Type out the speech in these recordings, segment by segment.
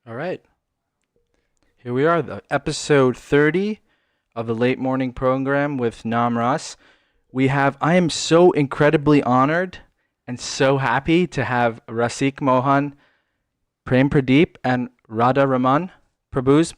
All right. Here we are, the episode 30 of the late morning program with Namarasa. I am so incredibly honored and so happy to have Rasik Mohan, Prem Pradeep, and Radha Raman Prabhus,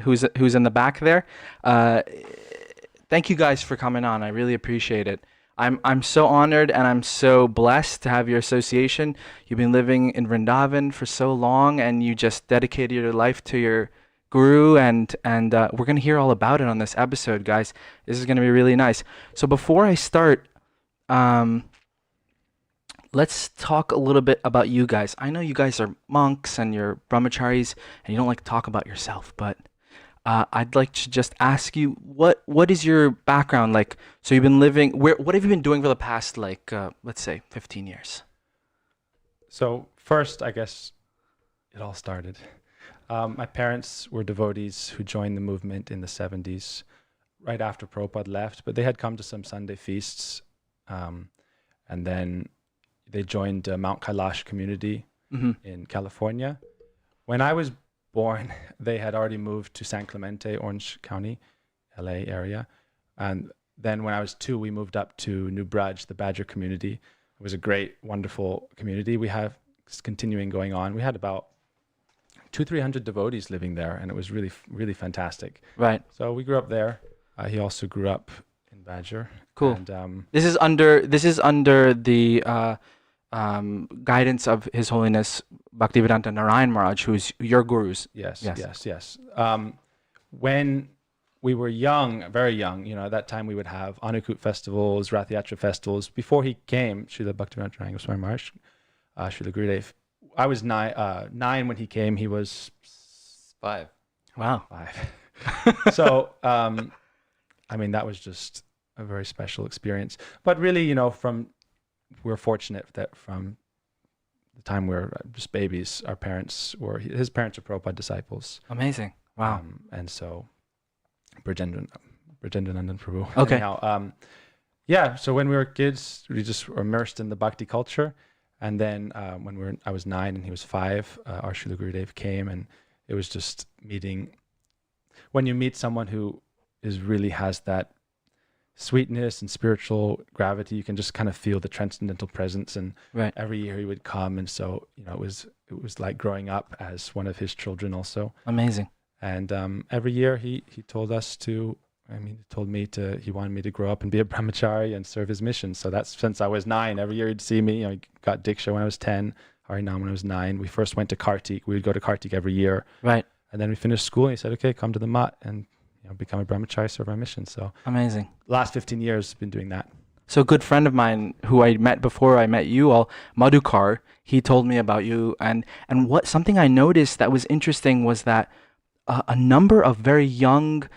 who's in the back there. Thank you guys for coming on. I really appreciate it. I'm so honored and I'm so blessed to have your association. You've been living in Vrindavan for so long, and you just dedicated your life to your guru, and we're gonna hear all about it on this episode, guys. This is gonna be really nice. So before I start, let's talk a little bit about you guys. I know you guys are monks and you're brahmacharis, and you don't like to talk about yourself, but I'd like to just ask you, what is your background like? So you've been living what have you been doing for the past let's say 15 years? So first, I guess it all started. My parents were devotees who joined the movement in the 70s, right after Prabhupada left, but they had come to some Sunday feasts, and then they joined Mount Kailash community in California. When I was born, they had already moved to San Clemente, Orange County, LA area. And then when I was 2, we moved up to New Braj, the Badger community. It was a great, wonderful community. We have continuing going on. We had about 200-300 devotees living there, and it was really, really fantastic. Right. So we grew up there. He also grew up in Badger. Cool. And, this is under the guidance of His Holiness Bhaktivedanta Narayan Maharaj, who's your gurus. Yes. When we were young, very young, at that time we would have Annakut festivals, Rath Yatra festivals. Before he came, Srila Bhaktivedanta Narayan Goswami Maharaj, Srila Gurudev, I was 9 when he came. He was 5. Wow. 5. So, that was just a very special experience. But really, we're fortunate that from the time we were just babies, his parents were Prabhupada disciples. Amazing. Wow. And so, Brajendranan Prabhu. Okay. Anyhow, so when we were kids, we just were immersed in the bhakti culture. And then I was 9 and he was 5, our Srila Gurudev came, and it was just meeting. When you meet someone who really has that sweetness and spiritual gravity, you can just kind of feel the transcendental presence. And right. Every year he would come, and so it was like growing up as one of his children also. Amazing. And every year he told us to. He wanted me to grow up and be a brahmachari and serve his mission. So that's since I was 9. Every year he'd see me. He got Diksha when I was 10, Harinam when I was 9. We first went to Kartik. We would go to Kartik every year. Right. And then we finished school, and he said, okay, come to the mat and become a brahmachari, serve our mission. So amazing. Last 15 years, been doing that. So a good friend of mine who I met before I met you all, Madhukar, he told me about you. And something I noticed that was interesting was that a number of very young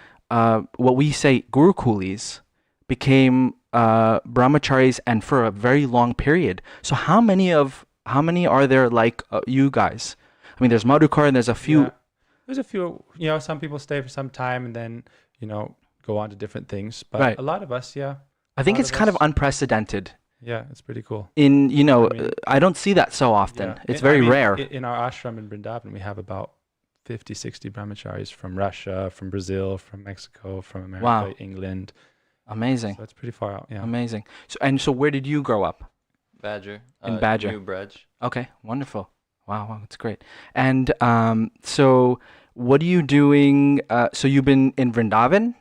what we say gurukulis became brahmacharis, and for a very long period. So how many are there like you guys? I mean, there's Madhukar and there's a few. Yeah. There's a few. Some people stay for some time and then go on to different things. But right. A lot of us, yeah. I think it's kind of unprecedented. Yeah, it's pretty cool. I don't see that so often. Yeah. It's very rare. In our ashram in Vrindavan, we have about 50, 60 brahmacharis from Russia, from Brazil, from Mexico, from America, wow. England. Amazing. So it's pretty far out, yeah. Amazing. So where did you grow up? Badger. In Badger. New Braj. Okay, wonderful. Wow, that's great. And so what are you doing? So you've been in Vrindavan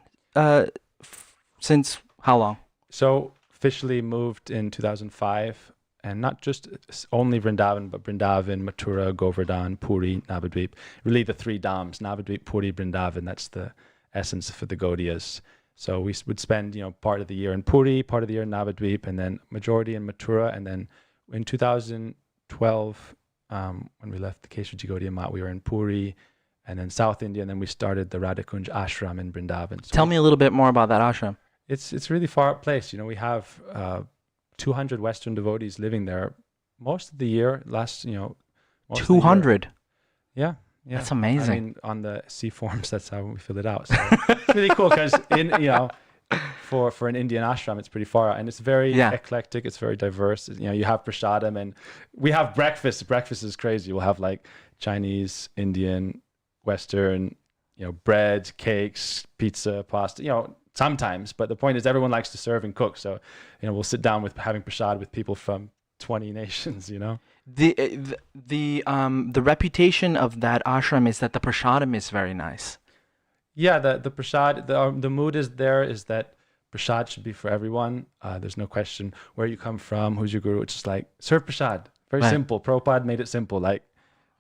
since how long? So officially moved in 2005. And not just only Vrindavan, but Vrindavan, Mathura, Govardhan, Puri, Navadvip. Really the 3 dhams, Navadvip, Puri, Vrindavan. That's the essence for the Gaudiyas. So we would spend, part of the year in Puri, part of the year in Navadvip, and then majority in Mathura. And then in 2012, when we left the Keshaji Gaudiya Mat, we were in Puri, and then South India, and then we started the Radhakunj Ashram in Vrindavan. So tell me a little bit more about that ashram. It's really far up place. We have 200 Western devotees living there most of the year. 200? Yeah. That's amazing. I mean, on the C forms, that's how we fill it out. So it's really cool because for an Indian ashram, it's pretty far out, and it's very Yeah. eclectic. It's very diverse. You know, you have prasadam, and we have breakfast. Breakfast is crazy. We'll have like Chinese, Indian, Western, you know, bread, cakes, pizza, pasta. You know, sometimes, but the point is everyone likes to serve and cook. So, you know, we'll sit down with having prasad with people from 20 nations. You know. The reputation of that ashram is that the prasadam is very nice. Yeah, the prasad, the mood is there is that prasad should be for everyone. There's no question where you come from, who's your guru. It's just like, serve prasad. Very Right. simple. Prabhupada made it simple. Like,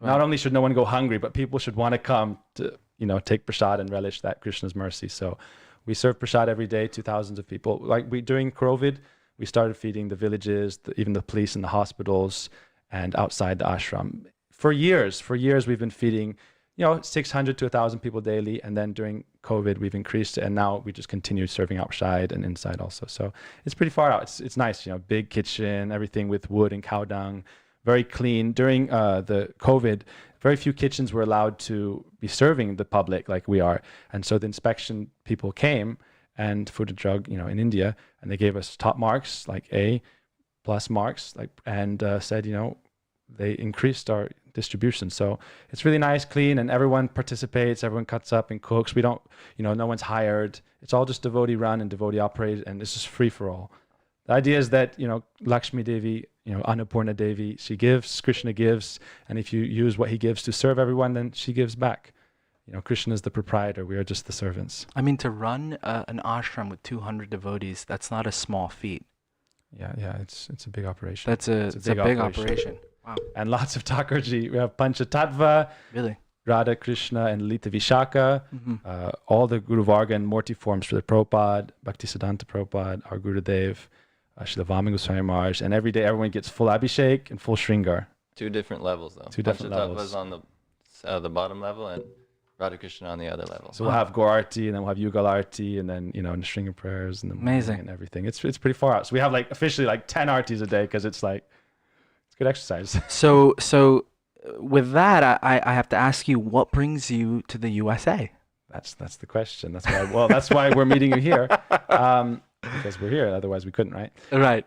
not only should no one go hungry, but people should want to come to, you know, take prasad and relish that Krishna's mercy. So we serve prasad every day to thousands of people. Like during COVID, we started feeding the villages, even the police and the hospitals and outside the ashram. For years, we've been feeding, you know, 600 to 1,000 people daily. And then during COVID, we've increased it. And now we just continue serving outside and inside also. So it's pretty far out. It's nice, you know, big kitchen, everything with wood and cow dung, very clean. During the COVID, very few kitchens were allowed to be serving the public like we are. And so the inspection people came, and Food and Drug, you know, in India, and they gave us top marks, like A+ marks, like, and said, you know, they increased our distribution. So it's really nice, clean, and everyone participates, everyone cuts up and cooks. We don't, you know, no one's hired. It's all just devotee run and devotee operated, and it's just free for all. The idea is that, you know, Lakshmi Devi, you know, Annapurna Devi, she gives, Krishna gives, and if you use what he gives to serve everyone, then she gives back. You know, Krishna is the proprietor. We are just the servants. I mean, to run an ashram with 200 devotees, that's not a small feat. Yeah, it's a big operation. It's a big operation. Wow. And lots of Thakurji. We have Panchatattva, Really? Radha Krishna, and Lita Vishaka. Mm-hmm. All the Guru Varga and Murti forms for the Prabhupada, Bhaktisiddhanta Prabhupada, our Gurudev, Srila Vamana Goswami Maharaj, and every day everyone gets full Abhishek and full Shringar. 2 different levels, though. Two different levels. Panchatattva's on the bottom level, and Radha Krishna on the other level. So we'll have Gaur Arti, and then we'll have Yugal Arti, and then, you know, and the Shringar prayers and the morning Amazing. and everything. It's pretty far out. So we have like officially like 10 artis a day, because it's like, it's good exercise. So with that, I have to ask you, what brings you to the USA? That's the question. That's why we're meeting you here. Because we're here. Otherwise we couldn't, right? Right.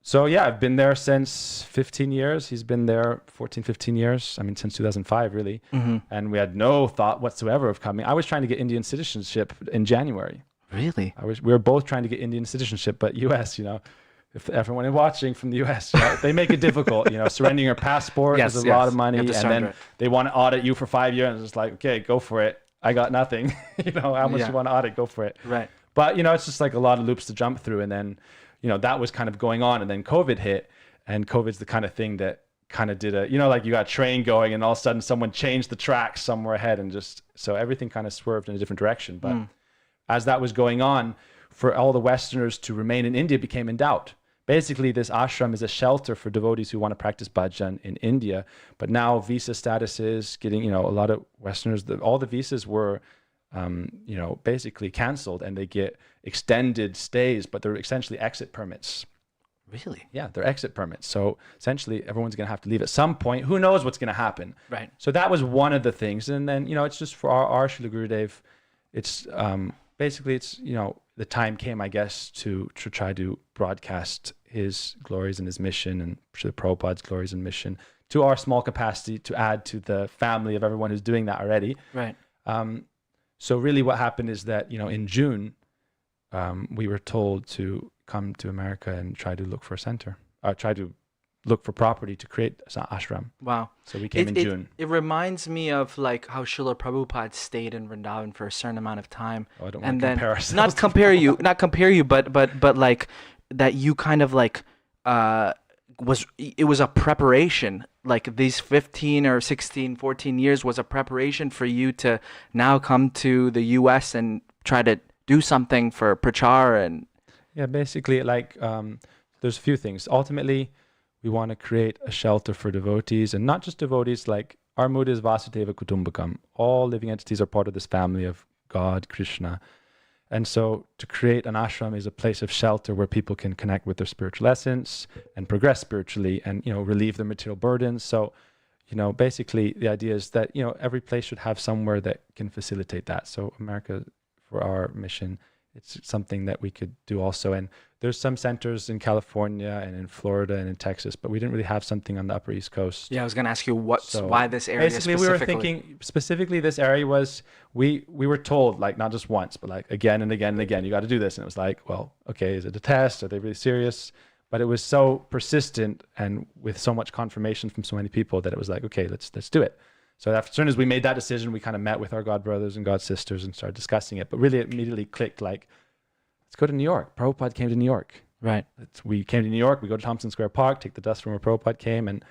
So yeah, I've been there since 15 years. He's been there 14, 15 years. I mean, since 2005, really. Mm-hmm. And we had no thought whatsoever of coming. I was trying to get Indian citizenship in January. Really? We were both trying to get Indian citizenship, but US, you know, if everyone is watching from the US, you know, they make it difficult, you know, surrendering your passport is a lot of money. And then they want to audit you for 5 years. And it's like, okay, go for it. I got nothing. You know, how much you want to audit, go for it. Right. But, you know, it's just like a lot of loops to jump through. And then, you know, that was kind of going on. And then COVID hit. And COVID's the kind of thing that kind of did you know, like you got a train going and all of a sudden someone changed the tracks somewhere ahead, and just, so everything kind of swerved in a different direction. But as that was going on, for all the Westerners to remain in India became in doubt. Basically, this ashram is a shelter for devotees who want to practice bhajan in India. But now visa status is getting, you know, a lot of Westerners, all the visas were, you know, basically canceled, and they get extended stays, but they're essentially exit permits. Really? Yeah, they're exit permits. So essentially, everyone's going to have to leave at some point. Who knows what's going to happen? Right. So that was one of the things. And then, you know, it's just for our Srila Gurudev, it's basically, it's, you know, the time came, I guess, to try to broadcast his glories and his mission, and Srila Prabhupada's glories and mission to our small capacity, to add to the family of everyone who's doing that already. Right. So really what happened is that, you know, in June, we were told to come to America and try to look for a center, try to look for property to create an ashram. Wow. So we came in June. It reminds me of like how Srila Prabhupada stayed in Vrindavan for a certain amount of time. Oh, I don't want to compare ourselves. Not compare you, but like that you kind of like it was a preparation. Like these 15 or 16, 14 years was a preparation for you to now come to the US and try to do something for Prachar. And yeah, basically, like there's a few things. Ultimately, we want to create a shelter for devotees, and not just devotees. Like our mood is Vasudeva Kutumbakam. All living entities are part of this family of God, Krishna. And so to create an ashram is a place of shelter where people can connect with their spiritual essence and progress spiritually, and, you know, relieve their material burdens. So, you know, basically the idea is that, you know, every place should have somewhere that can facilitate that. So America, for our mission, it's something that we could do also. And there's some centers in California and in Florida and in Texas, but we didn't really have something on the Upper East Coast. Yeah, I was gonna ask you So why this area basically, specifically. we were thinking specifically this area was we were told, like, not just once, but like again and again and again, you got to do this. And it was like, well, okay, is it a test? Are they really serious? But it was so persistent and with so much confirmation from so many people that it was like, okay, let's do it. So as soon as we made that decision, we kind of met with our God brothers and God sisters and started discussing it. But really, it immediately clicked, like, let's go to New York. Prabhupada came to New York. Right. We came to New York. We go to Thompson Square Park, take the dust from where Prabhupada came, and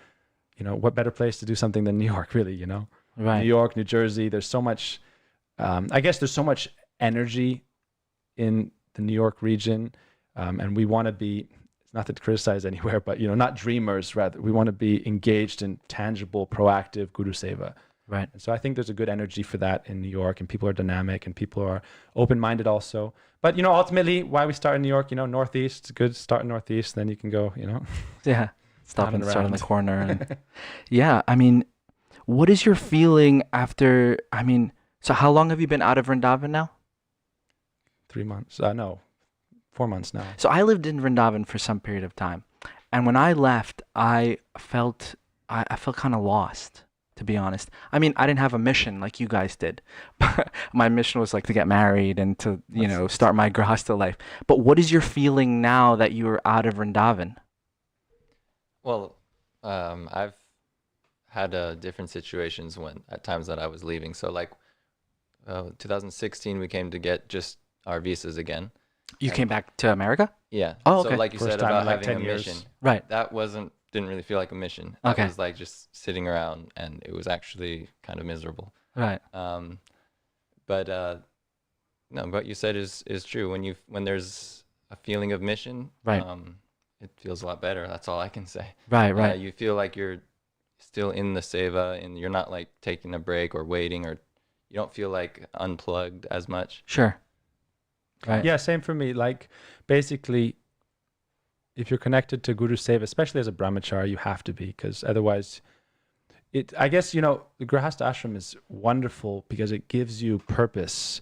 what better place to do something than New York, really? Right. New York, New Jersey. There's so much. I guess there's so much energy in the New York region, and we want to be. Not to criticize anywhere, but not dreamers. Rather, we want to be engaged in tangible, proactive Guru Seva. Right. And so I think there's a good energy for that in New York, and people are dynamic, and people are open-minded also. But ultimately, why we start in New York? Northeast. It's good. Start in Northeast, then you can go. Yeah. Stop and start on the around. corner. And yeah. I mean, what is your feeling after? I mean, so how long have you been out of Vrindavan now? 3 months. No. 4 months now. So I lived in Vrindavan for some period of time, and when I left, I felt kind of lost, to be honest. I mean, I didn't have a mission like you guys did, but my mission was like to get married and to start my grahastha life. But what is your feeling now that you are out of Vrindavan? Well, I've had different situations at times that I was leaving. So like 2016, we came to get just our visas again. You came back to America? Yeah. Oh, okay. So like you First said time in about like having 10 a years. mission, Right. that didn't really feel like a mission. That Okay. was like just sitting around, and it was actually kind of miserable. Right. But no, what you said is true. When there's a feeling of mission, Right. It feels a lot better. That's all I can say. Right. You feel like you're still in the seva, and you're not like taking a break or waiting, or you don't feel like unplugged as much. Sure. Right. Yeah, same for me. Like, basically, if you're connected to Guru Seva, especially as a brahmachari, you have to be, because otherwise, I guess, the Grahastha Ashram is wonderful because it gives you purpose.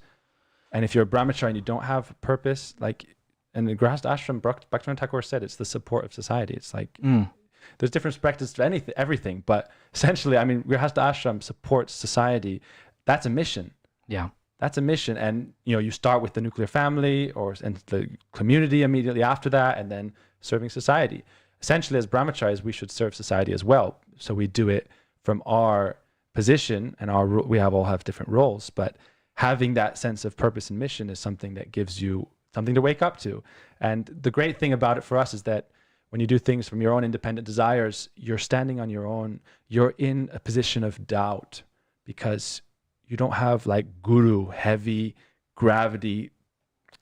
And if you're a brahmachari and you don't have purpose, and the Grahastha Ashram, Bhaktivinoda Thakur said, it's the support of society. It's like, there's different perspectives to everything, but essentially, I mean, Grahastha Ashram supports society. That's a mission. Yeah. That's a mission. And, you start with the nuclear family and the community immediately after that, and then serving society. Essentially, as brahmacharis, we should serve society as well. So we do it from our position, and we all have different roles, but having that sense of purpose and mission is something that gives you something to wake up to. And the great thing about it for us is that when you do things from your own independent desires, you're standing on your own. You're in a position of doubt because you don't have like guru, heavy gravity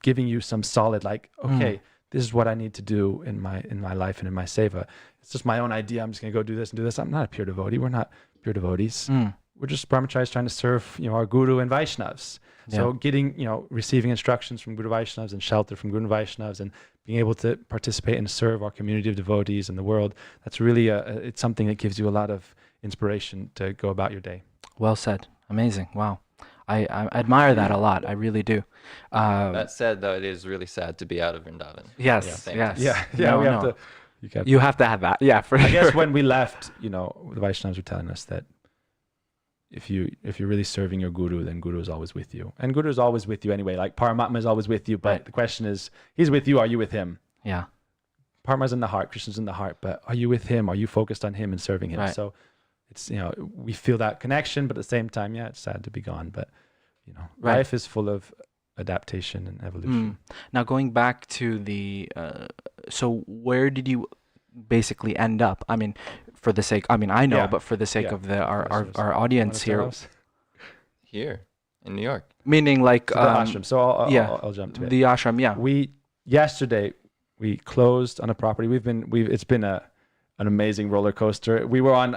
giving you some solid, like, okay, this is what I need to do in my life and in my seva. It's just my own idea. I'm just going to go do this and do this. I'm not a pure devotee. We're not pure devotees. We're just brahmacharis trying to serve, our guru and Vaishnavas. So getting, receiving instructions from Guru Vaishnavas and shelter from Guru Vaishnavas and being able to participate and serve our community of devotees in the world, that's really, it's something that gives you a lot of inspiration to go about your day. Well said. Amazing. Wow. I admire that a lot. I really do. That said, though, it is really sad to be out of Vrindavan. Yes. Yeah. Yes. Yeah. No. You You have to have that. Yeah. For I sure. guess when we left, the Vaishnavas were telling us that if you're really serving your guru, then guru is always with you. And guru is always with you anyway. Like Paramatma is always with you, but Right. the question is, he's with you, are you with him? Yeah. Paramatma's in the heart, Krishna's in the heart, but are you with him? Are you focused on him and serving him? Right. So it's, we feel that connection, but at the same time, it's sad to be gone. But, Right. life is full of adaptation and evolution. Now going back to the, so where did you basically end up? I mean, for the sake, I know, Yeah. but for the sake Yeah. of our Wanna audience tell here, us? Here in New York. meaning like, So the ashram. So I'll jump to it. the ashram. Yeah. Yesterday we closed on a property. It's been an amazing roller coaster. We were on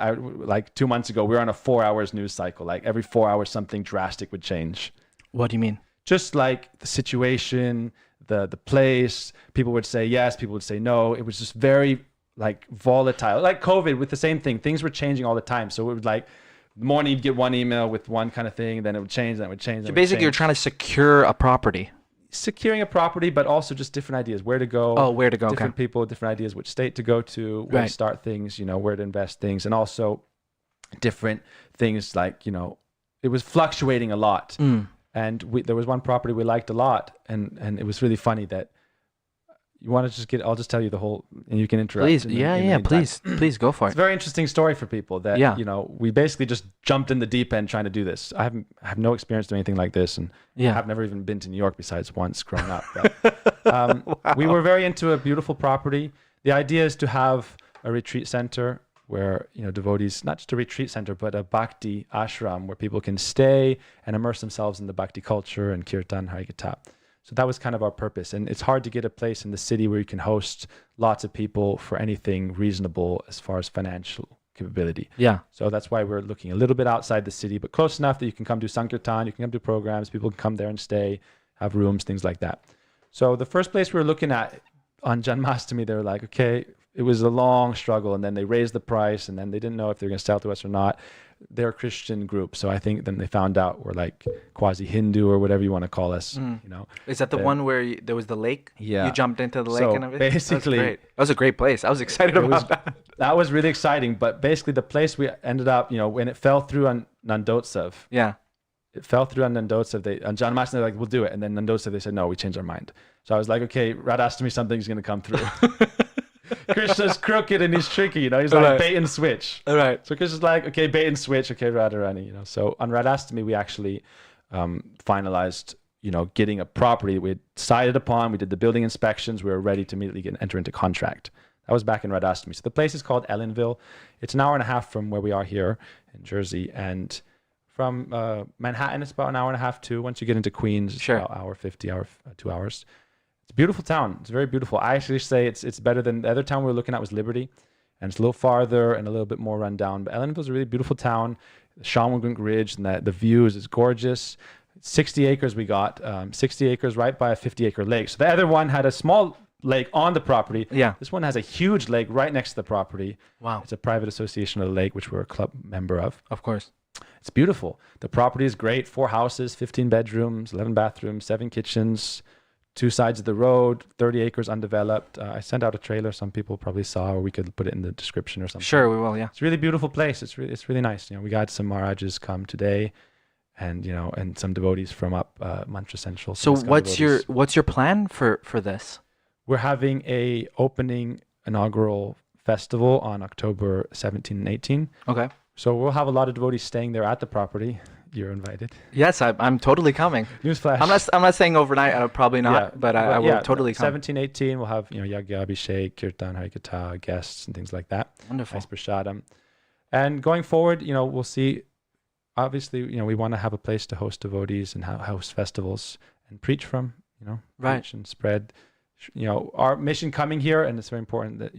like 2 months ago. We were on a 4 hours news cycle. Like every 4 hours, something drastic would change. What do you mean? Just like the situation, the place. People would say yes. People would say no. It was just very like volatile. Like COVID with the same thing. Things were changing all the time. So it would like the morning you'd get one email with one kind of thing, then it would change, then it would change. So basically, you're trying to secure a property. securing a property, but also just different ideas, where to go. Oh, where to go? Different people, different ideas, which state to go to, where to start things, where to invest things, and also different things like, it was fluctuating a lot. And there was one property we liked a lot, and it was really funny that you want to just I'll just tell you the whole, and you can interrupt. Please, please go for it. It's a very interesting story for people that, we basically just jumped in the deep end trying to do this. I have no experience doing anything like this, and I've never even been to New York besides once growing up. But, Wow. We were very into a beautiful property. The idea is to have a retreat center where, devotees, not just a retreat center, but a bhakti ashram where people can stay and immerse themselves in the bhakti culture and kirtan, harikatha. So that was kind of our purpose. And it's hard to get a place in the city where you can host lots of people for anything reasonable as far as financial capability. Yeah. So that's why we're looking a little bit outside the city, but close enough that you can come do Sankirtan, you can come do programs, people can come there and stay, have rooms, things like that. So the first place we were looking at on Janmashtami, they were like, okay, it was a long struggle, and then they raised the price, and then they didn't know if they were going to sell to us or not. They're a Christian group, so I think then they found out we're like quasi-Hindu or whatever you want to call us. Is that the one where there was the lake? Yeah. You jumped into the lake and everything? Basically, that was a great place. I was excited about that. That was really exciting, but basically the place we ended up, when it fell through on Nandotsav. Yeah. It fell through on Nandotsav. On John Master, they're like, we'll do it. And then Nandotsav, they said, no, we changed our mind. So I was like, okay, Radhastami, something's going to come through. Krishna's crooked and he's tricky, he's like bait and switch. All right. So Krishna's like, okay, bait and switch, okay, Radharani, So on Radhastami, we actually finalized, getting a property that we had decided upon. We did the building inspections. We were ready to immediately enter into contract. That was back in Radhastami. So the place is called Ellenville. It's an hour and a half from where we are here in Jersey. And from Manhattan, it's about an hour and a half too. Once you get into Queens, it's about hour 50, 2 hours. It's a beautiful town. It's very beautiful. I actually say it's better than the other town we were looking at was Liberty. And it's a little farther and a little bit more run down. But Ellenville's a really beautiful town. The Shamwagunk Ridge and the views is gorgeous. 60 acres we got. 60 acres right by a 50-acre lake. So the other one had a small lake on the property. Yeah. This one has a huge lake right next to the property. Wow. It's a private association of the lake, which we're a club member of. Of course. It's beautiful. The property is great. 4 houses, 15 bedrooms, 11 bathrooms, 7 kitchens, 2 sides of the road, 30 acres undeveloped. I sent out a trailer. Some people probably saw, or we could put it in the description or something. Sure, we will. Yeah. It's a really beautiful place. It's really nice. We got some Maharajas come today, and and some devotees from up Mantra Central. So what's your plan for this? We're having a opening inaugural festival on October 17 and 18. Okay. So we'll have a lot of devotees staying there at the property. You're invited. Yes, I'm totally coming. Newsflash. I'm not saying overnight. Probably not. But I will totally come. 17, 18, we'll have Yagya, Abhishek, Kirtan, Harikatha, guests and things like that. Wonderful. Ice Prashadam. And going forward, we'll see. Obviously, we want to have a place to host devotees and host festivals and preach from. Preach and spread. Our mission coming here, and it's very important that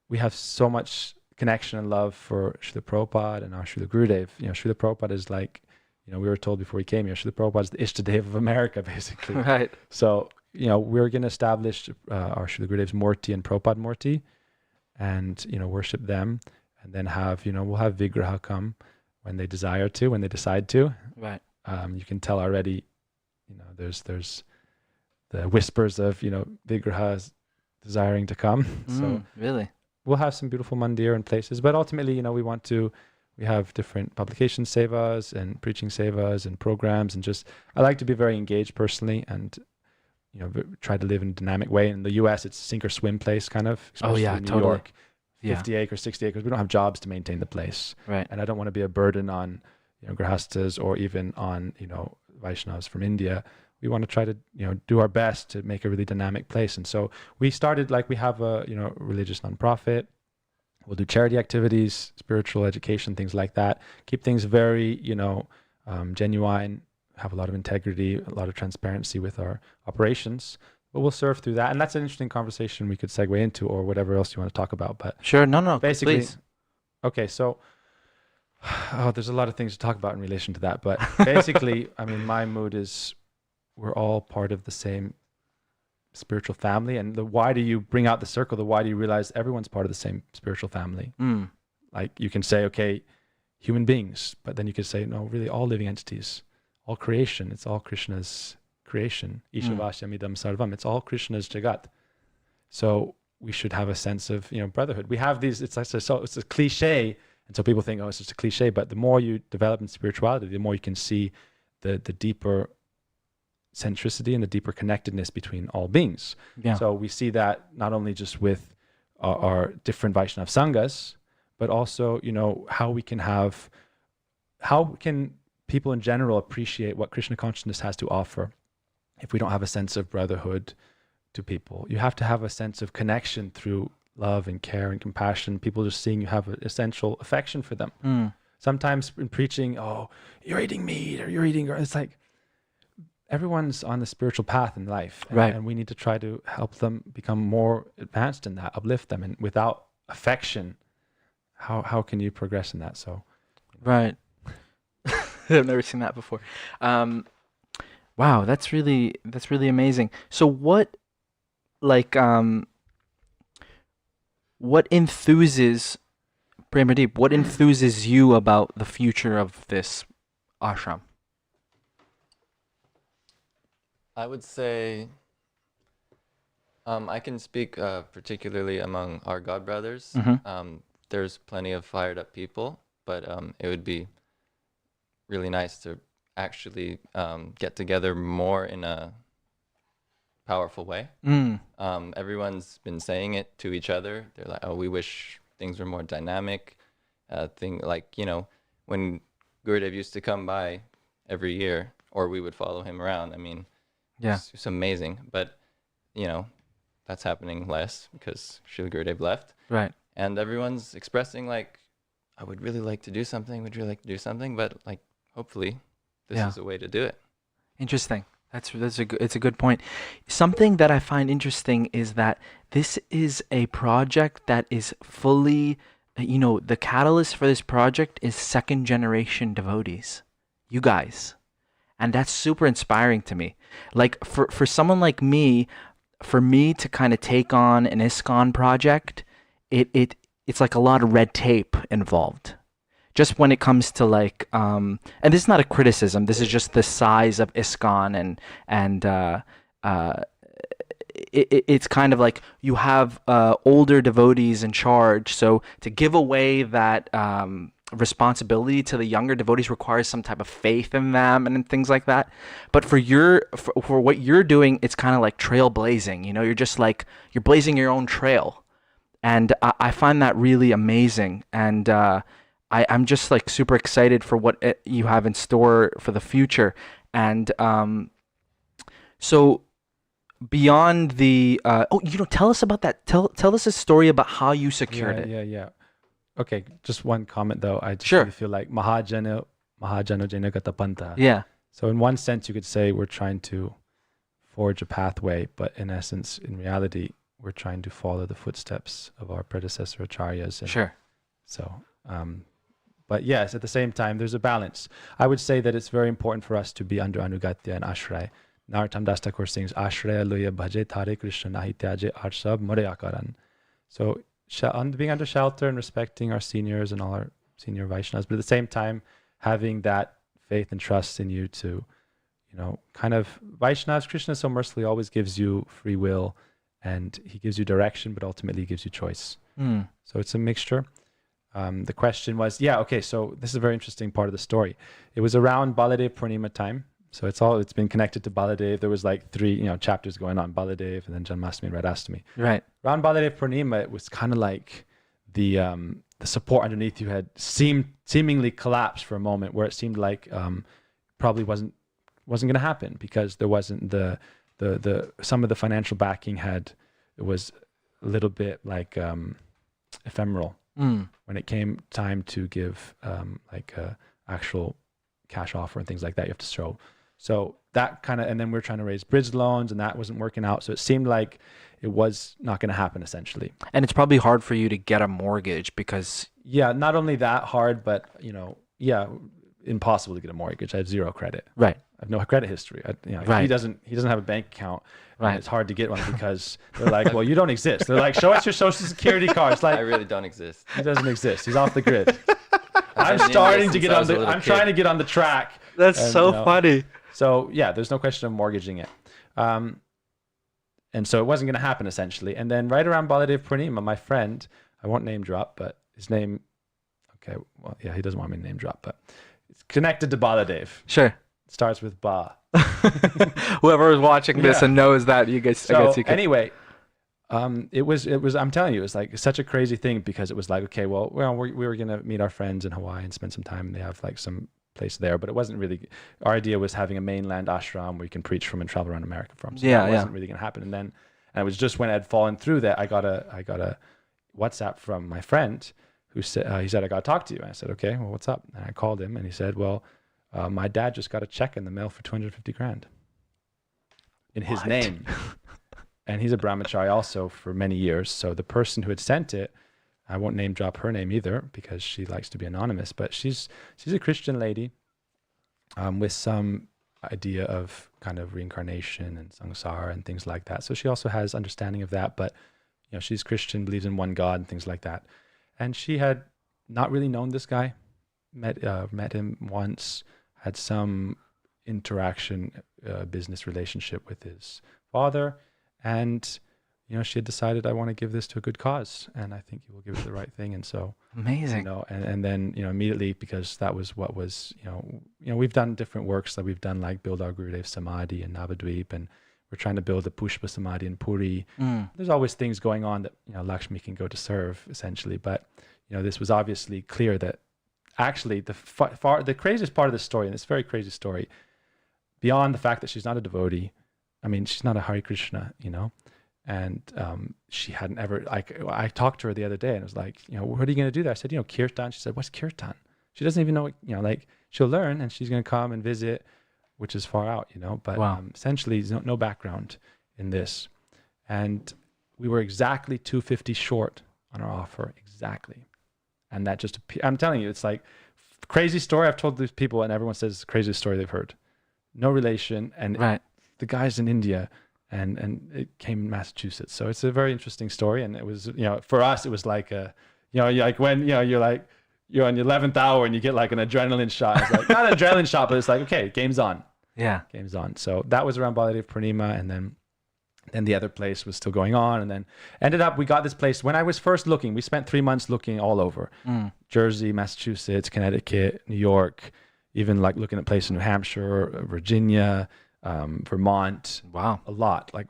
we have so much connection and love for Srila Prabhupada and our Srila Gurudev. Srila Prabhupada is like, we were told before we came here, Srila Prabhupada is the Ishtadev of America, basically. Right. So, we're going to establish our Srila Gurudev's Murti and Prabhupada Murti and, worship them, and then have, we'll have Vigraha come when they desire to, when they decide to. Right. You can tell already, there's the whispers of, Vigrahas desiring to come. So really? We'll have some beautiful mandir and places, but ultimately, we have different publication sevas and preaching sevas and programs, and I like to be very engaged personally and, try to live in a dynamic way. In the US, it's sink or swim place kind of, especially in New York, 50 acres, 60 acres. We don't have jobs to maintain the place. Right. And I don't want to be a burden on, grahastas or even on, Vaishnavas from India. We want to try to, do our best to make a really dynamic place. And so we started, we have a, religious nonprofit. We'll do charity activities, spiritual education, things like that. Keep things very, genuine, have a lot of integrity, a lot of transparency with our operations. But we'll serve through that. And that's an interesting conversation we could segue into, or whatever else you want to talk about. But sure, no, basically, please. Okay, so there's a lot of things to talk about in relation to that. But basically, my mood is, we're all part of the same spiritual family. And the wider you bring out the circle, the wider you realize everyone's part of the same spiritual family. Like you can say, okay, human beings, but then you could say, no, really all living entities, all creation, it's all Krishna's creation. Ishavashyamidam sarvam. It's all Krishna's jagat. So we should have a sense of, brotherhood. We have these, it's a cliche. And so people think, oh, it's just a cliche. But the more you develop in spirituality, the more you can see the deeper centricity and the deeper connectedness between all beings. Yeah. So we see that not only just with our different Vaishnav Sanghas, but also, how can people in general appreciate what Krishna consciousness has to offer if we don't have a sense of brotherhood to people? You have to have a sense of connection through love and care and compassion. People just seeing you have an essential affection for them. Sometimes in preaching, oh, you're eating meat or you're eating, it's like everyone's on the spiritual path in life. Right. And we need to try to help them become more advanced in that, uplift them. And without affection, how can you progress in that? So, right. I've never seen that before. Wow, that's really amazing. So what enthuses Premadeep? What enthuses you about the future of this ashram? I would say I can speak particularly among our God brothers. Mm-hmm. There's plenty of fired up people, but it would be really nice to actually get together more in a powerful way. Everyone's been saying it to each other. They're like, oh, we wish things were more dynamic. When Gurudev used to come by every year, or we would follow him around. I mean, yeah, it's amazing. But, that's happening less because Srila Gurudev left. Right. And everyone's expressing I would really like to do something, but hopefully this is a way to do it. Interesting. It's a good point. Something that I find interesting is that this is a project that is fully, the catalyst for this project is second generation devotees, you guys. And that's super inspiring to me. Like for someone like me, for me to kind of take on an ISKCON project, it's like a lot of red tape involved. Just when it comes to and this is not a criticism. This is just the size of ISKCON and it's kind of like you have older devotees in charge. So to give away that responsibility to the younger devotees requires some type of faith in them and things like that. But for what you're doing, it's kind of like trailblazing. You're just you're blazing your own trail, and I find that really amazing. And I'm just super excited for what you have in store for the future. And so beyond the tell us about that. Tell us a story about how you secured it. Yeah. Okay, just one comment though. I just Sure. really feel like Mahajano Jena Gata Panta. Yeah. So in one sense, you could say we're trying to forge a pathway, but in essence, in reality, we're trying to follow the footsteps of our predecessor acharyas. And Sure. So, but yes, at the same time, there's a balance. I would say that it's very important for us to be under Anugatya and Ashray. Narottam Das Thakur sings, Ashraya Luya Bhaje Thare Krishna Nahi Tyaje Arsab More Akaran. So being under shelter and respecting our seniors and all our senior Vaishnavas, but at the same time, having that faith and trust in you to, kind of Vaishnavas, Krishna so mercifully always gives you free will and he gives you direction, but ultimately he gives you choice. So it's a mixture. The question was, so this is a very interesting part of the story. It was around Baladev Purnima time. So it's been connected to Baladev. There was 3, chapters going on, Baladev and then Janmashtami and Radhastami. Right. Around Baladev Purnima, it was kind of like the support underneath you had seemingly collapsed for a moment, where it seemed like probably wasn't going to happen because there wasn't the some of the financial backing it was a little bit ephemeral. When it came time to give actual cash offer and things like that, you have to show. So that and then we're trying to raise bridge loans and that wasn't working out. So it seemed like it was not going to happen essentially. And it's probably hard for you to get a mortgage because... Yeah, not only that hard, but impossible to get a mortgage. I had zero credit. Right. I have no credit history. Right. He doesn't have a bank account. Right. And it's hard to get one because they're like, well, you don't exist. They're like, show us your social security card. It's like, I really don't exist. He doesn't exist. He's off the grid. I'm been in starting this to since get I on was a little I'm kid. trying to get on the track. That's And, so funny. So yeah, there's no question of mortgaging it. And so it wasn't going to happen essentially. And then right around Baladev Purnima, my friend, I won't name drop, but his name, okay, well, yeah, he doesn't want me to name drop, but it's connected to Baladev. Sure. It starts with Ba. Whoever is watching this Yeah. and knows that, you guys, I So guess you can. anyway, it was, I'm telling you, it was like such a crazy thing because it was like, okay, well, we were going to meet our friends in Hawaii and spend some time. And they have like some place there, but it wasn't really, our idea was having a mainland ashram where you can preach from and travel around America from. So that wasn't really going to happen. And it was just when I'd fallen through that, I got a WhatsApp from my friend who said, he said, I got to talk to you. And I said, okay, well, what's up? And I called him and he said, well, my dad just got a check in the mail for 250 grand in his name. And he's a brahmachari also for many years. So the person who had sent it, I won't name drop her name either because she likes to be anonymous, but she's a Christian lady with some idea of kind of reincarnation and samsara and things like that. So she also has understanding of that, but she's Christian, believes in one God and things like that. And she had not really known this guy, met him once, had some interaction, business relationship with his father, and she had decided, I want to give this to a good cause, and I think he will give it the right thing. And so amazing. And then immediately, because that was what was we've done different works that we've done, like build our Gurudev Samadhi in Navadvip, and we're trying to build a Pushpa Samadhi in Puri. There's always things going on that Lakshmi can go to serve essentially, but this was obviously clear that actually the craziest part of this story, and it's a very crazy story, beyond the fact that she's not a devotee. I mean, she's not a Hare Krishna, and she hadn't ever, I talked to her the other day and it was like, what are you going to do there? I said, kirtan. She said, what's kirtan? She doesn't even know, she'll learn and she's going to come and visit, which is far out, but wow. Essentially there's no background in this. And we were exactly 250 short on our offer, exactly. And that just, I'm telling you, it's like crazy story. I've told these people and everyone says it's the craziest story they've heard. No relation. And right. The guy's in India. And it came in Massachusetts. So it's a very interesting story. And it was, for us, it was like like when, you're like, you're on your 11th hour and you get like an adrenaline shot. It's like, not an adrenaline shot, but it's like, okay, game's on. Yeah. Game's on. So that was around Baladev Purnima. And then the other place was still going on. And then ended up, we got this place. When I was first looking, we spent 3 months looking all over. Jersey, Massachusetts, Connecticut, New York, even like looking at places in New Hampshire, Virginia, Vermont. Wow. A lot, like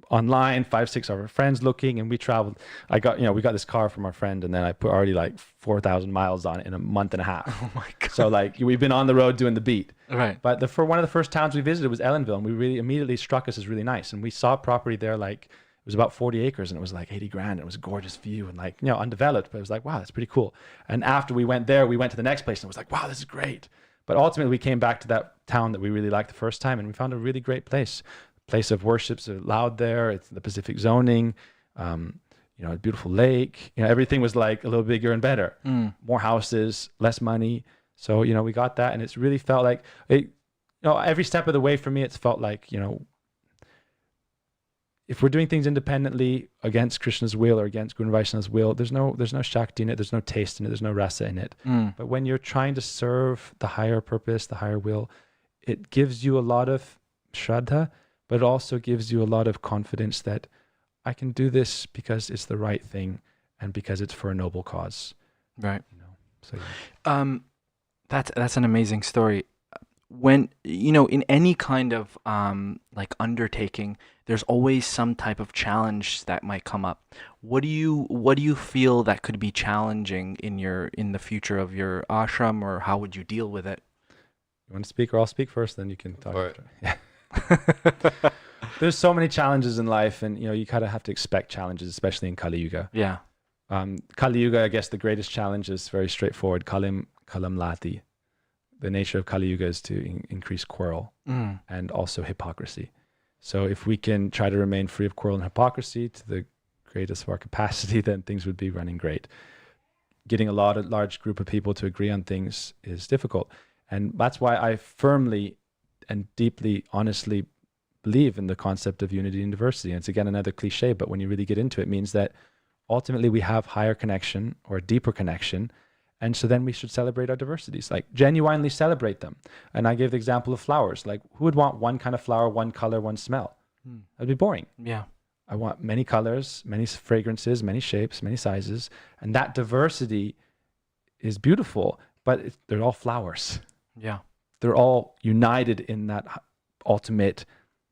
online, 5-6 of our friends looking, and we traveled. We got this car from our friend, and then I put already like 4,000 miles on it in a month and a half. Oh my God. So like we've been on the road doing the beat. Right. But for one of the first towns we visited was Ellenville, and we really immediately struck us as really nice. And we saw property there, like it was about 40 acres, and it was like 80 grand. It was a gorgeous view and like, undeveloped, but it was like, wow, that's pretty cool. And after we went there, we went to the next place and it was like, wow, this is great. But ultimately we came back to that town that we really liked the first time, and we found a really great place. Place of worship's allowed there. It's the Pacific zoning, a beautiful lake. Everything was like a little bigger and better. More houses, less money. So, we got that, and it's really felt like it, every step of the way for me, it's felt like, if we're doing things independently against Krishna's will or against Guru Vaishnava's will, there's no Shakti in it, there's no taste in it, there's no rasa in it. But when you're trying to serve the higher purpose, the higher will, it gives you a lot of shraddha, but it also gives you a lot of confidence that I can do this because it's the right thing and because it's for a noble cause. Right. So yeah. That's an amazing story. When in any kind of like undertaking, there's always some type of challenge that might come up. What do you feel that could be challenging in the future of your ashram, or how would you deal with it? You want to speak, or I'll speak first, then you can talk. Or- Yeah. There's so many challenges in life, and you kind of have to expect challenges, especially in Kali Yuga. Yeah. Kali Yuga, I guess the greatest challenge is very straightforward. Kalam lati. The nature of Kali Yuga is to increase quarrel and also hypocrisy. So if we can try to remain free of quarrel and hypocrisy to the greatest of our capacity, then things would be running great. Getting a large group of people to agree on things is difficult. And that's why I firmly and deeply, honestly believe in the concept of unity and diversity. And it's again another cliche, but when you really get into it, it means that ultimately we have higher connection or a deeper connection, And so then we should celebrate our diversities, like genuinely celebrate them. And I gave the example of flowers. Like, who would want one kind of flower, one color, one smell? That'd be boring. Yeah. I want many colors, many fragrances, many shapes, many sizes. And that diversity is beautiful, but they're all flowers. Yeah. They're all united in that ultimate,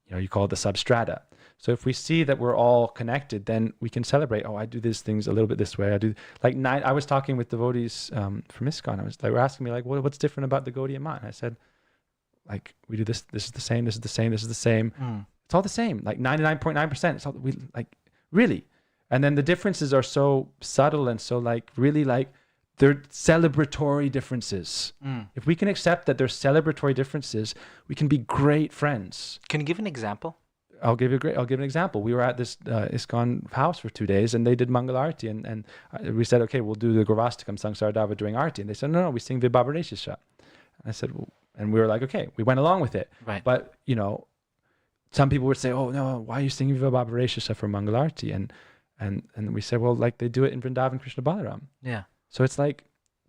you call it the substrata. So if we see that we're all connected, then we can celebrate. Oh, I do these things a little bit this way. I do I was talking with devotees from ISKCON. They were asking me like, what's different about the Gaudiya Math? And I said, like, we do this. This is the same. This is the same. This is the same. It's all the same. Like 99.9%. It's all really. And then the differences are so subtle and so really they're celebratory differences. If we can accept that they're celebratory differences, we can be great friends. Can you give an example? I'll give an example. We were at this ISKCON house for 2 days, and they did Mangal Arti, and we said, okay, we'll do the Gravastikam Sangsardava during Arti. And they said, no, we sing Vibhavareshesha. And I said, well, and we were like, okay, we went along with it. Right. But, some people would say, oh, no, why are you singing Vibhavareshesha for Mangal Arti? And we said, well, like they do it in Vendava and Krishna Balaram. Yeah. So it's like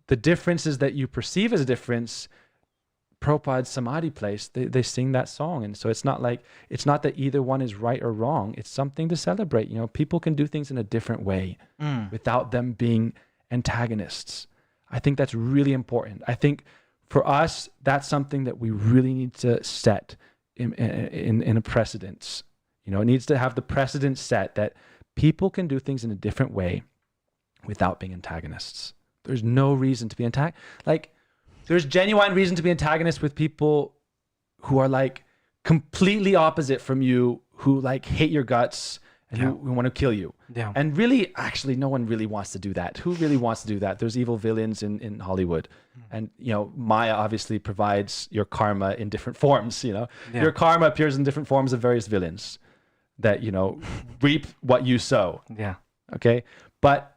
the differences that you perceive as a difference, Prabhupada's Samadhi place, they sing that song. And so it's not that either one is right or wrong. It's something to celebrate. People can do things in a different way without them being antagonists. I think that's really important. I think for us, that's something that we really need to set in a precedence. It needs to have the precedent set that people can do things in a different way without being antagonists. There's no reason to be there's genuine reason to be antagonists with people who are completely opposite from you, who hate your guts and who want to kill you. Yeah. And really, actually, no one really wants to do that. Who really wants to do that? There's evil villains in Hollywood. And, Maya obviously provides your karma in different forms, Your karma appears in different forms of various villains that, reap what you sow. Yeah. Okay? But,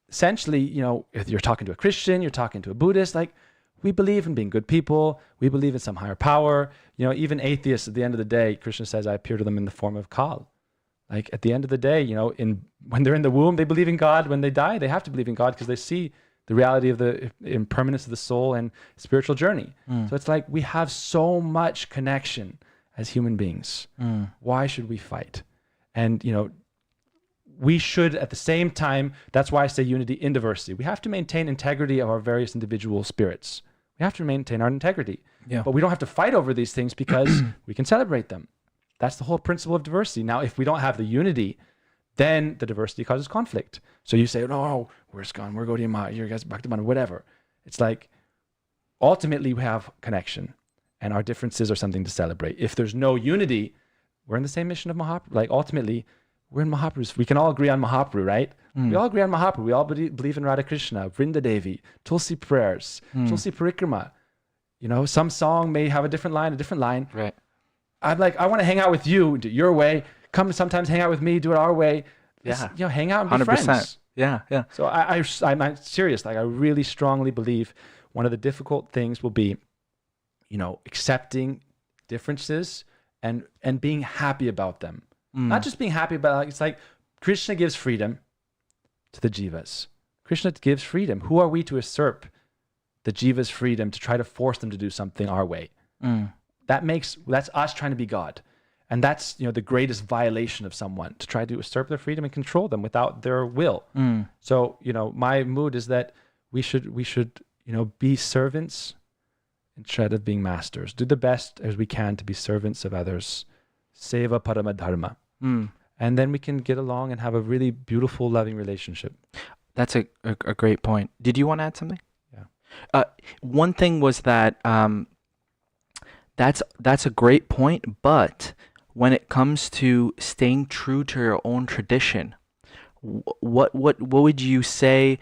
essentially, if you're talking to a Christian, you're talking to a Buddhist, we believe in being good people. We believe in some higher power. Even atheists, at the end of the day, Krishna says, I appear to them in the form of Kal. At the end of the day, when they're in the womb, they believe in God. When they die, they have to believe in God because they see the reality of the impermanence of the soul and spiritual journey. So it's we have so much connection as human beings. Why should we fight? And, we should, at the same time, that's why I say unity in diversity. We have to maintain integrity of our various individual spirits. We have to maintain our integrity. Yeah. But we don't have to fight over these things because we can celebrate them. That's the whole principle of diversity. Now, if we don't have the unity, then the diversity causes conflict. So you say, no, we're ISKCON, we're Gaudiya Math, you guys Bhaktivedanta, whatever. It's ultimately we have connection and our differences are something to celebrate. If there's no unity, we're in the same mission of Mahaprabhu. Ultimately, we're in Mahaprabhu. We can all agree on Mahaprabhu, right? We all agree on Mahaprabhu. We all believe in Radha Krishna, Vrinda Devi, Tulsi prayers, Tulsi Parikrama. Some song may have a different line. Right. I'm I want to hang out with you, do it your way. Come sometimes hang out with me, do it our way. Yeah. Hang out and be 100%. friends. Yeah. Yeah. So I'm serious. I really strongly believe one of the difficult things will be, accepting differences and being happy about them. Not just being happy about it's Krishna gives freedom to the jivas. Krishna gives freedom. Who are we to usurp the jivas' freedom to try to force them to do something our way? That's us trying to be God. And that's, the greatest violation of someone, to try to usurp their freedom and control them without their will. So, my mood is that we should, be servants instead of being masters. Do the best as we can to be servants of others. Seva parama dharma. And then we can get along and have a really beautiful, loving relationship. That's a great point. Did you want to add something? Yeah. One thing was that that's a great point, but when it comes to staying true to your own tradition, what would you say?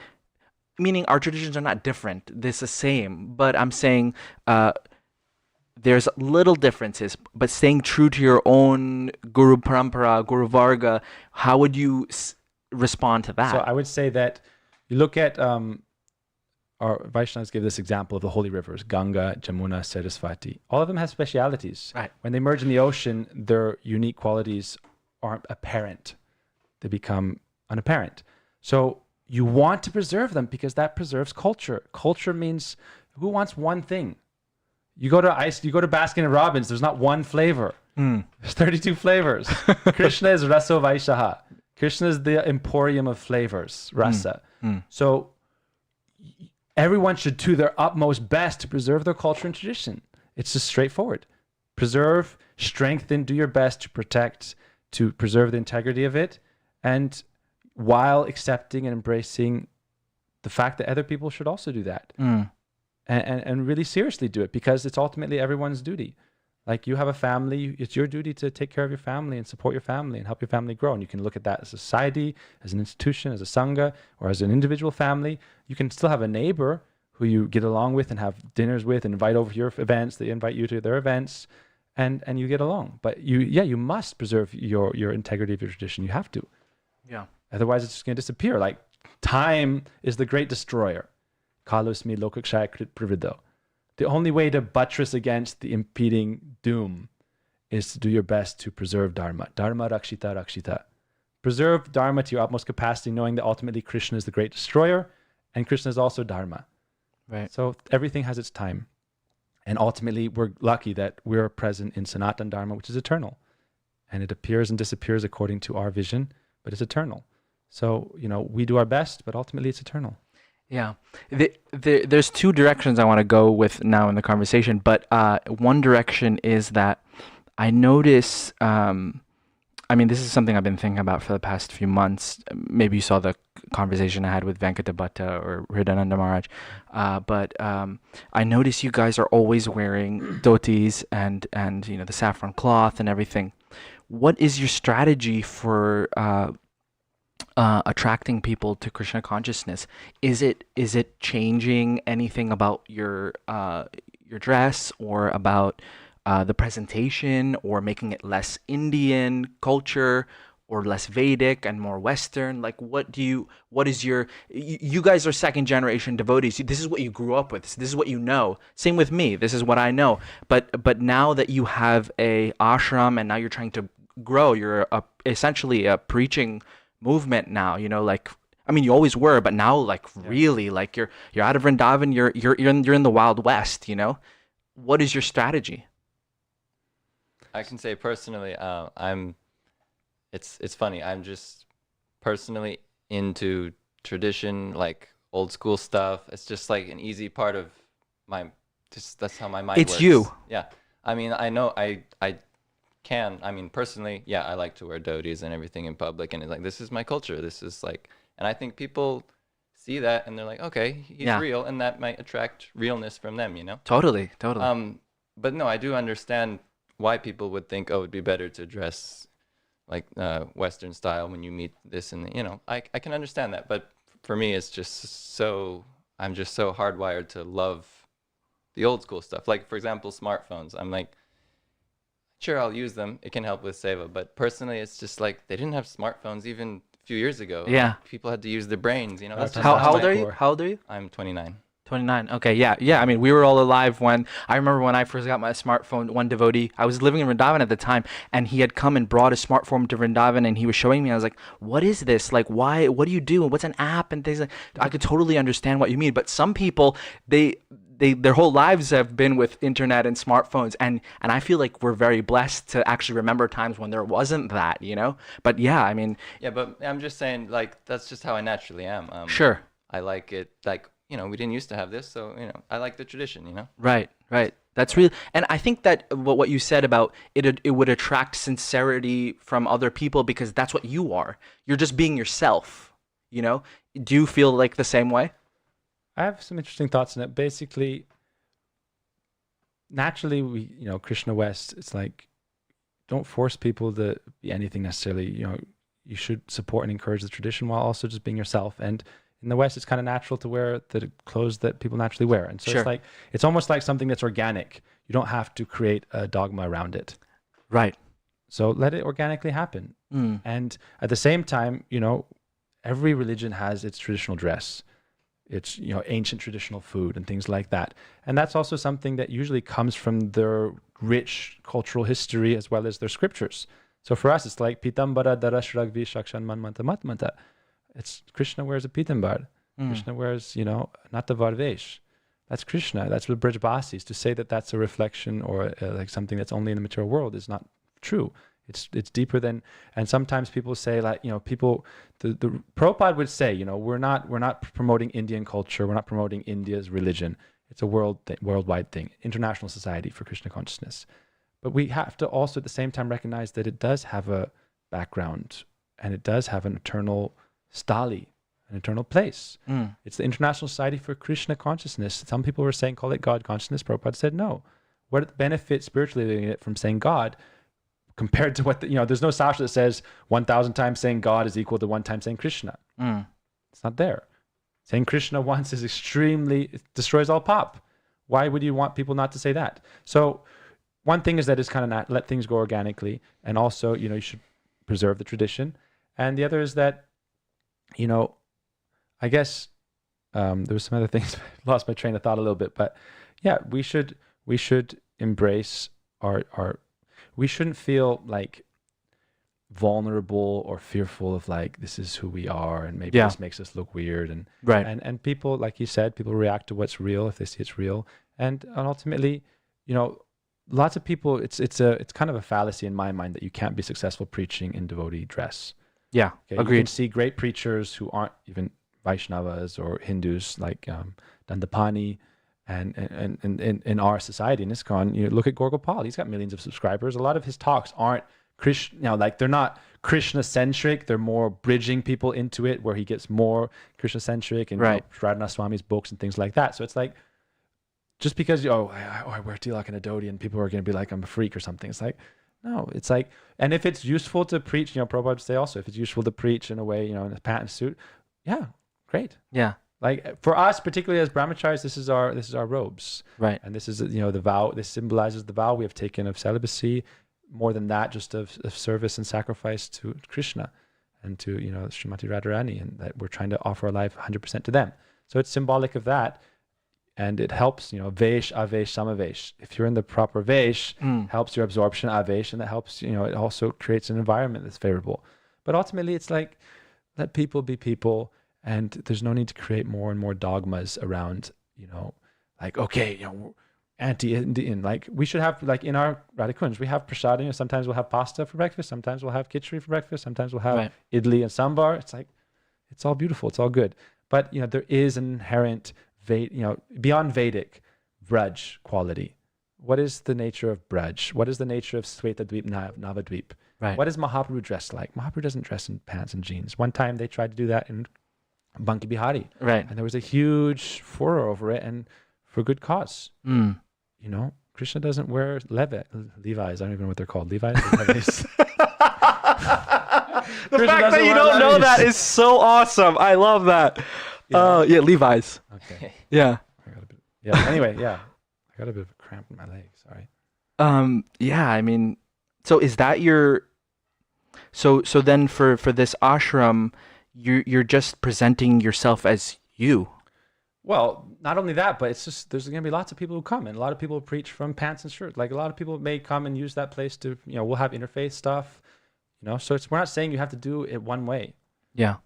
Meaning our traditions are not different; they're the same. But I'm saying there's little differences, but staying true to your own Guru Parampara, Guru Varga, how would you respond to that? So I would say that you look at our Vaishnavas give this example of the holy rivers, Ganga, Jamuna, Saraswati. All of them have specialities. Right. When they merge in the ocean, their unique qualities aren't apparent. They become unapparent. So you want to preserve them because that preserves culture. Culture means, who wants one thing? You go to Baskin and Robbins, there's not one flavor. There's 32 flavors. Krishna is Rasa Vaishaha. Krishna is the emporium of flavors, rasa. So everyone should do their utmost best to preserve their culture and tradition. It's just straightforward. Preserve, strengthen, do your best to protect, to preserve the integrity of it, and while accepting and embracing the fact that other people should also do that. And really seriously do it, because it's ultimately everyone's duty. Like, you have a family, it's your duty to take care of your family and support your family and help your family grow. And you can look at that as a society, as an institution, as a sangha, or as an individual family. You can still have a neighbor who you get along with and have dinners with and invite over to your events. They invite you to their events, and you get along. But you must preserve your integrity of your tradition. You have to. Yeah. Otherwise, it's just going to disappear. Like, time is the great destroyer. Kalusmi lokakshaya krit pravido. The only way to buttress against the impeding doom is to do your best to preserve Dharma. Dharma rakshita rakshita. Preserve Dharma to your utmost capacity, knowing that ultimately Krishna is the great destroyer, and Krishna is also Dharma. Right. So everything has its time. And ultimately, we're lucky that we're present in Sanatan Dharma, which is eternal. And it appears and disappears according to our vision, but it's eternal. So, we do our best, but ultimately it's eternal. Yeah. There's two directions I want to go with now in the conversation, but one direction is that I notice, this is something I've been thinking about for the past few months. Maybe you saw the conversation I had with Venkatabhatta or Hridananda Maharaj, but I notice you guys are always wearing dhotis and the saffron cloth and everything. What is your strategy for attracting people to Krishna consciousness? Is it changing anything about your dress, or about the presentation, or making it less Indian culture or less Vedic and more Western? Like, you guys are second generation devotees. This is what you grew up with. This is what you know. Same with me. This is what I know. But now that you have a ashram and now you're trying to grow, you're essentially a preaching movement now, you always were, but now really, like, you're out of Vrindavan, you're in the Wild West, What is your strategy? I can say personally, it's funny. I'm just personally into tradition, like old school stuff. It's just like an easy part of that's how my mind works. It's you. Yeah. I know personally, I like to wear dhotis and everything in public, and it's like, this is my culture. This is like, and I think people see that and they're like, okay, he's real, and that might attract realness from them, Totally. But no, I do understand why people would think, oh, it'd be better to dress like Western style when you meet this, and I can understand that. But for me, it's just I'm just so hardwired to love the old school stuff. Like, for example, smartphones. I'm like, sure, I'll use them. It can help with seva. But personally, it's just like, they didn't have smartphones even a few years ago. Yeah. People had to use their brains, That's How old are you? How old are you? I'm 29. 29. Okay, yeah. We were all alive when I remember when I first got my smartphone. One devotee, I was living in Vrindavan at the time, and he had come and brought a smartphone to Vrindavan, and he was showing me. I was like, "What is this? Like, why? What do you do? What's an app?" And things like. I could totally understand what you mean, but some people, their whole lives have been with internet and smartphones, and I feel like we're very blessed to actually remember times when there wasn't that, But yeah, but I'm just saying, like, that's just how I naturally am. Sure. I like it, like, we didn't used to have this, so I like the tradition, Right. That's real, and I think that what you said about it would attract sincerity from other people because that's what you are. You're just being yourself, Do you feel like the same way? I have some interesting thoughts on it. Basically, naturally, Krishna West, it's like, don't force people to be anything necessarily. You should support and encourage the tradition while also just being yourself. And in the West, it's kind of natural to wear the clothes that people naturally wear. And so Sure. it's almost like something that's organic. You don't have to create a dogma around it. Right. So let it organically happen. And at the same time, every religion has its traditional dress. It's, ancient traditional food and things like that. And that's also something that usually comes from their rich cultural history as well as their scriptures. So for us, it's like Pitambara Darashragvi Shakshan Manmanta Matmanta. It's Krishna wears a pitambar. Krishna wears, not the varvesh. That's Krishna. That's what Brajbasis. To say that that's a reflection or like something that's only in the material world is not true. It's deeper than. And sometimes people say like, people. The Prabhupada would say, we're not promoting Indian culture. We're not promoting India's religion. It's a worldwide thing, international society for Krishna consciousness. But we have to also at the same time recognize that it does have a background and it does have an eternal stali, an eternal place. It's the International Society for Krishna Consciousness. Some people were saying, call it God consciousness. Prabhupada said, no. What are the benefits spiritually living it from saying God compared to what, there's no sastra that says 1,000 times saying God is equal to 1 time saying Krishna. It's not there. Saying Krishna once is it destroys all pop. Why would you want people not to say that? So one thing is that it's kind of let things go organically. And also, you should preserve the tradition. And the other is that, I guess there was some other things. I lost my train of thought a little bit, but yeah, we should embrace we shouldn't feel like vulnerable or fearful of like, this is who we are and maybe this makes us look weird. And, and people, like you said, people react to what's real if they see it's real. And ultimately, lots of people, it's kind of a fallacy in my mind that you can't be successful preaching in devotee dress. Yeah, okay? agreed. You can see great preachers who aren't even Vaishnavas or Hindus like Dandapani and in our society, in ISKCON, look at Gorgopal. He's got millions of subscribers. A lot of his talks aren't Krishna, they're not Krishna-centric. They're more bridging people into it where he gets more Krishna-centric and Radhanath Swami's books and things like that. So it's like, just because, I wear tilak and a dhoti and people are going to be like, I'm a freak or something. It's like, no, it's like, and if it's useful to preach, Prabhupada would say also, if it's useful to preach in a way, in a patent suit, yeah, great. Yeah. Like for us, particularly as brahmacharis, this is our robes. Right. And this is, the vow, this symbolizes the vow we have taken of celibacy, more than that, just of service and sacrifice to Krishna and to, Srimati Radharani, and that we're trying to offer our life 100% to them. So it's symbolic of that. And it helps, Vesh, Avesh, Samavesh. If you're in the proper Vesh, helps your absorption, Avesh, and that helps, it also creates an environment that's favorable. But ultimately, it's like, let people be people, and there's no need to create more and more dogmas around, like, okay, anti-Indian. Like, we should have, like, in our Radhikunj, we have prasad, sometimes we'll have pasta for breakfast, sometimes we'll have khichdi for breakfast, sometimes we'll have idli and sambar. It's like, it's all beautiful, it's all good. But, there is an inherent beyond Vedic, Braj quality. What is the nature of Braj? What is the nature of Svetadweep, Navadweep? Right. What is Mahaprabhu dressed like? Mahaprabhu doesn't dress in pants and jeans. One time they tried to do that in Banki Bihari. Right. And there was a huge furor over it, and for good cause. Krishna doesn't wear Levi's. I don't even know what they're called. Levi's? Levi's. The fact that you don't know that is so awesome. I love that. Yeah, Levi's. Okay. Yeah. Anyway, yeah. I got a bit of a cramp in my leg. Sorry. Yeah, I mean, so is that your? So then for this ashram, you're just presenting yourself as you. Well, not only that, but it's just there's going to be lots of people who come, and a lot of people preach from pants and shirts. Like a lot of people may come and use that place to, we'll have interfaith stuff, So we're not saying you have to do it one way. Yeah.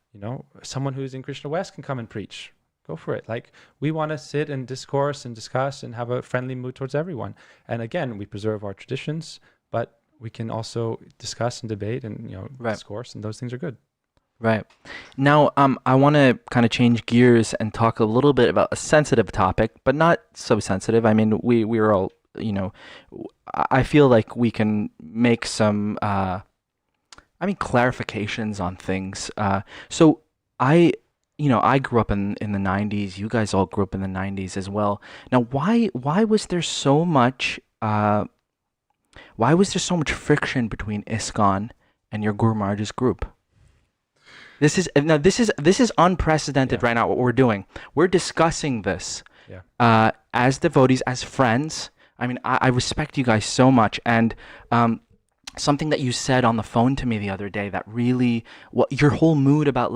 Someone who's in Krishna West can come and preach. Go for it. Like, we want to sit and discourse and discuss and have a friendly mood towards everyone. And again, we preserve our traditions, but we can also discuss and debate and, discourse, and those things are good. Right. Now, I want to kind of change gears and talk a little bit about a sensitive topic, but not so sensitive. I mean, we're all, I feel like we can make some, clarifications on things. So I grew up in the 90s. You guys all grew up in the 90s as well. Now, why was there so much friction between ISKCON and your Guru Maharaj's group? This is unprecedented right now. What we're doing, we're discussing this as devotees, as friends. I mean, I respect you guys so much, and something that you said on the phone to me the other day that really, your whole mood about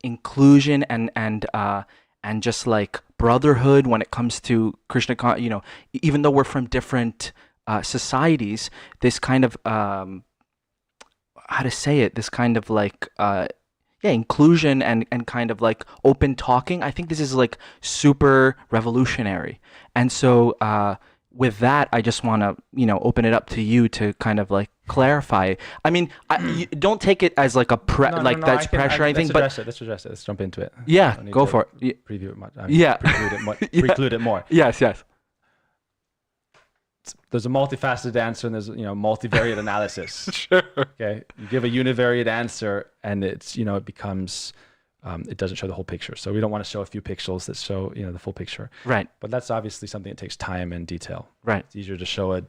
inclusion and just like brotherhood when it comes to Krishna, even though we're from different societies, this kind of how to say it, this kind of like inclusion and kind of like open talking. I think this is like super revolutionary. And so with that, I just want to, open it up to you to kind of like clarify. I mean, you don't take it as like a that's pressure or anything, let's address it. Let's jump into it. Yeah, go for it. Preview it much. Preclude it more. Yes. There's a multifaceted answer and there's multivariate analysis. Sure. Okay, you give a univariate answer and it's it becomes it doesn't show the whole picture. So we don't want to show a few pixels that show the full picture. Right. But that's obviously something that takes time and detail. Right. It's easier to show a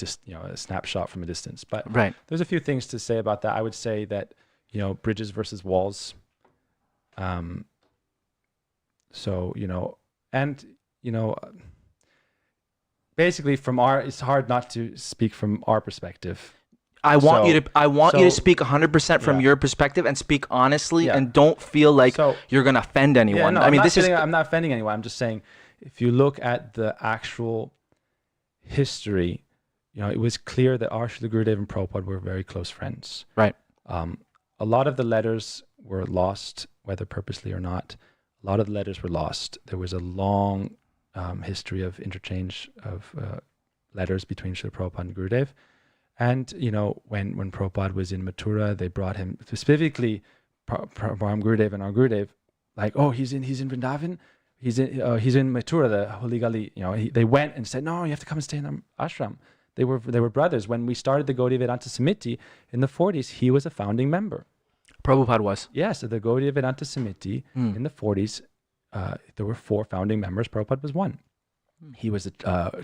snapshot from a distance. But right. There's a few things to say about that. I would say that bridges versus walls. Basically it's hard not to speak from our perspective. I want you to speak 100% from your perspective and speak honestly and don't feel like you're going to offend anyone. Yeah, no, I'm not offending anyone. I'm just saying if you look at the actual history, it was clear that Srila Gurudev and Prabhupada were very close friends. Right. A lot of the letters were lost, whether purposely or not. A lot of the letters were lost. There was a long history of interchange of letters between Srila Prabhupada and Gurudev. And, when Prabhupada was in Mathura, they brought him specifically, Gurudev and our Gurudev, like, oh, he's in Vrindavan, he's in Mathura, the Holy Gali. They went and said, no, you have to come and stay in our ashram. They were brothers. When we started the Gaudiya Vedanta Samiti in the 40s, he was a founding member. Prabhupada was. Yes, so the Gaudiya Vedanta Samiti in the 40s, there were 4 founding members. Prabhupada was one. He was the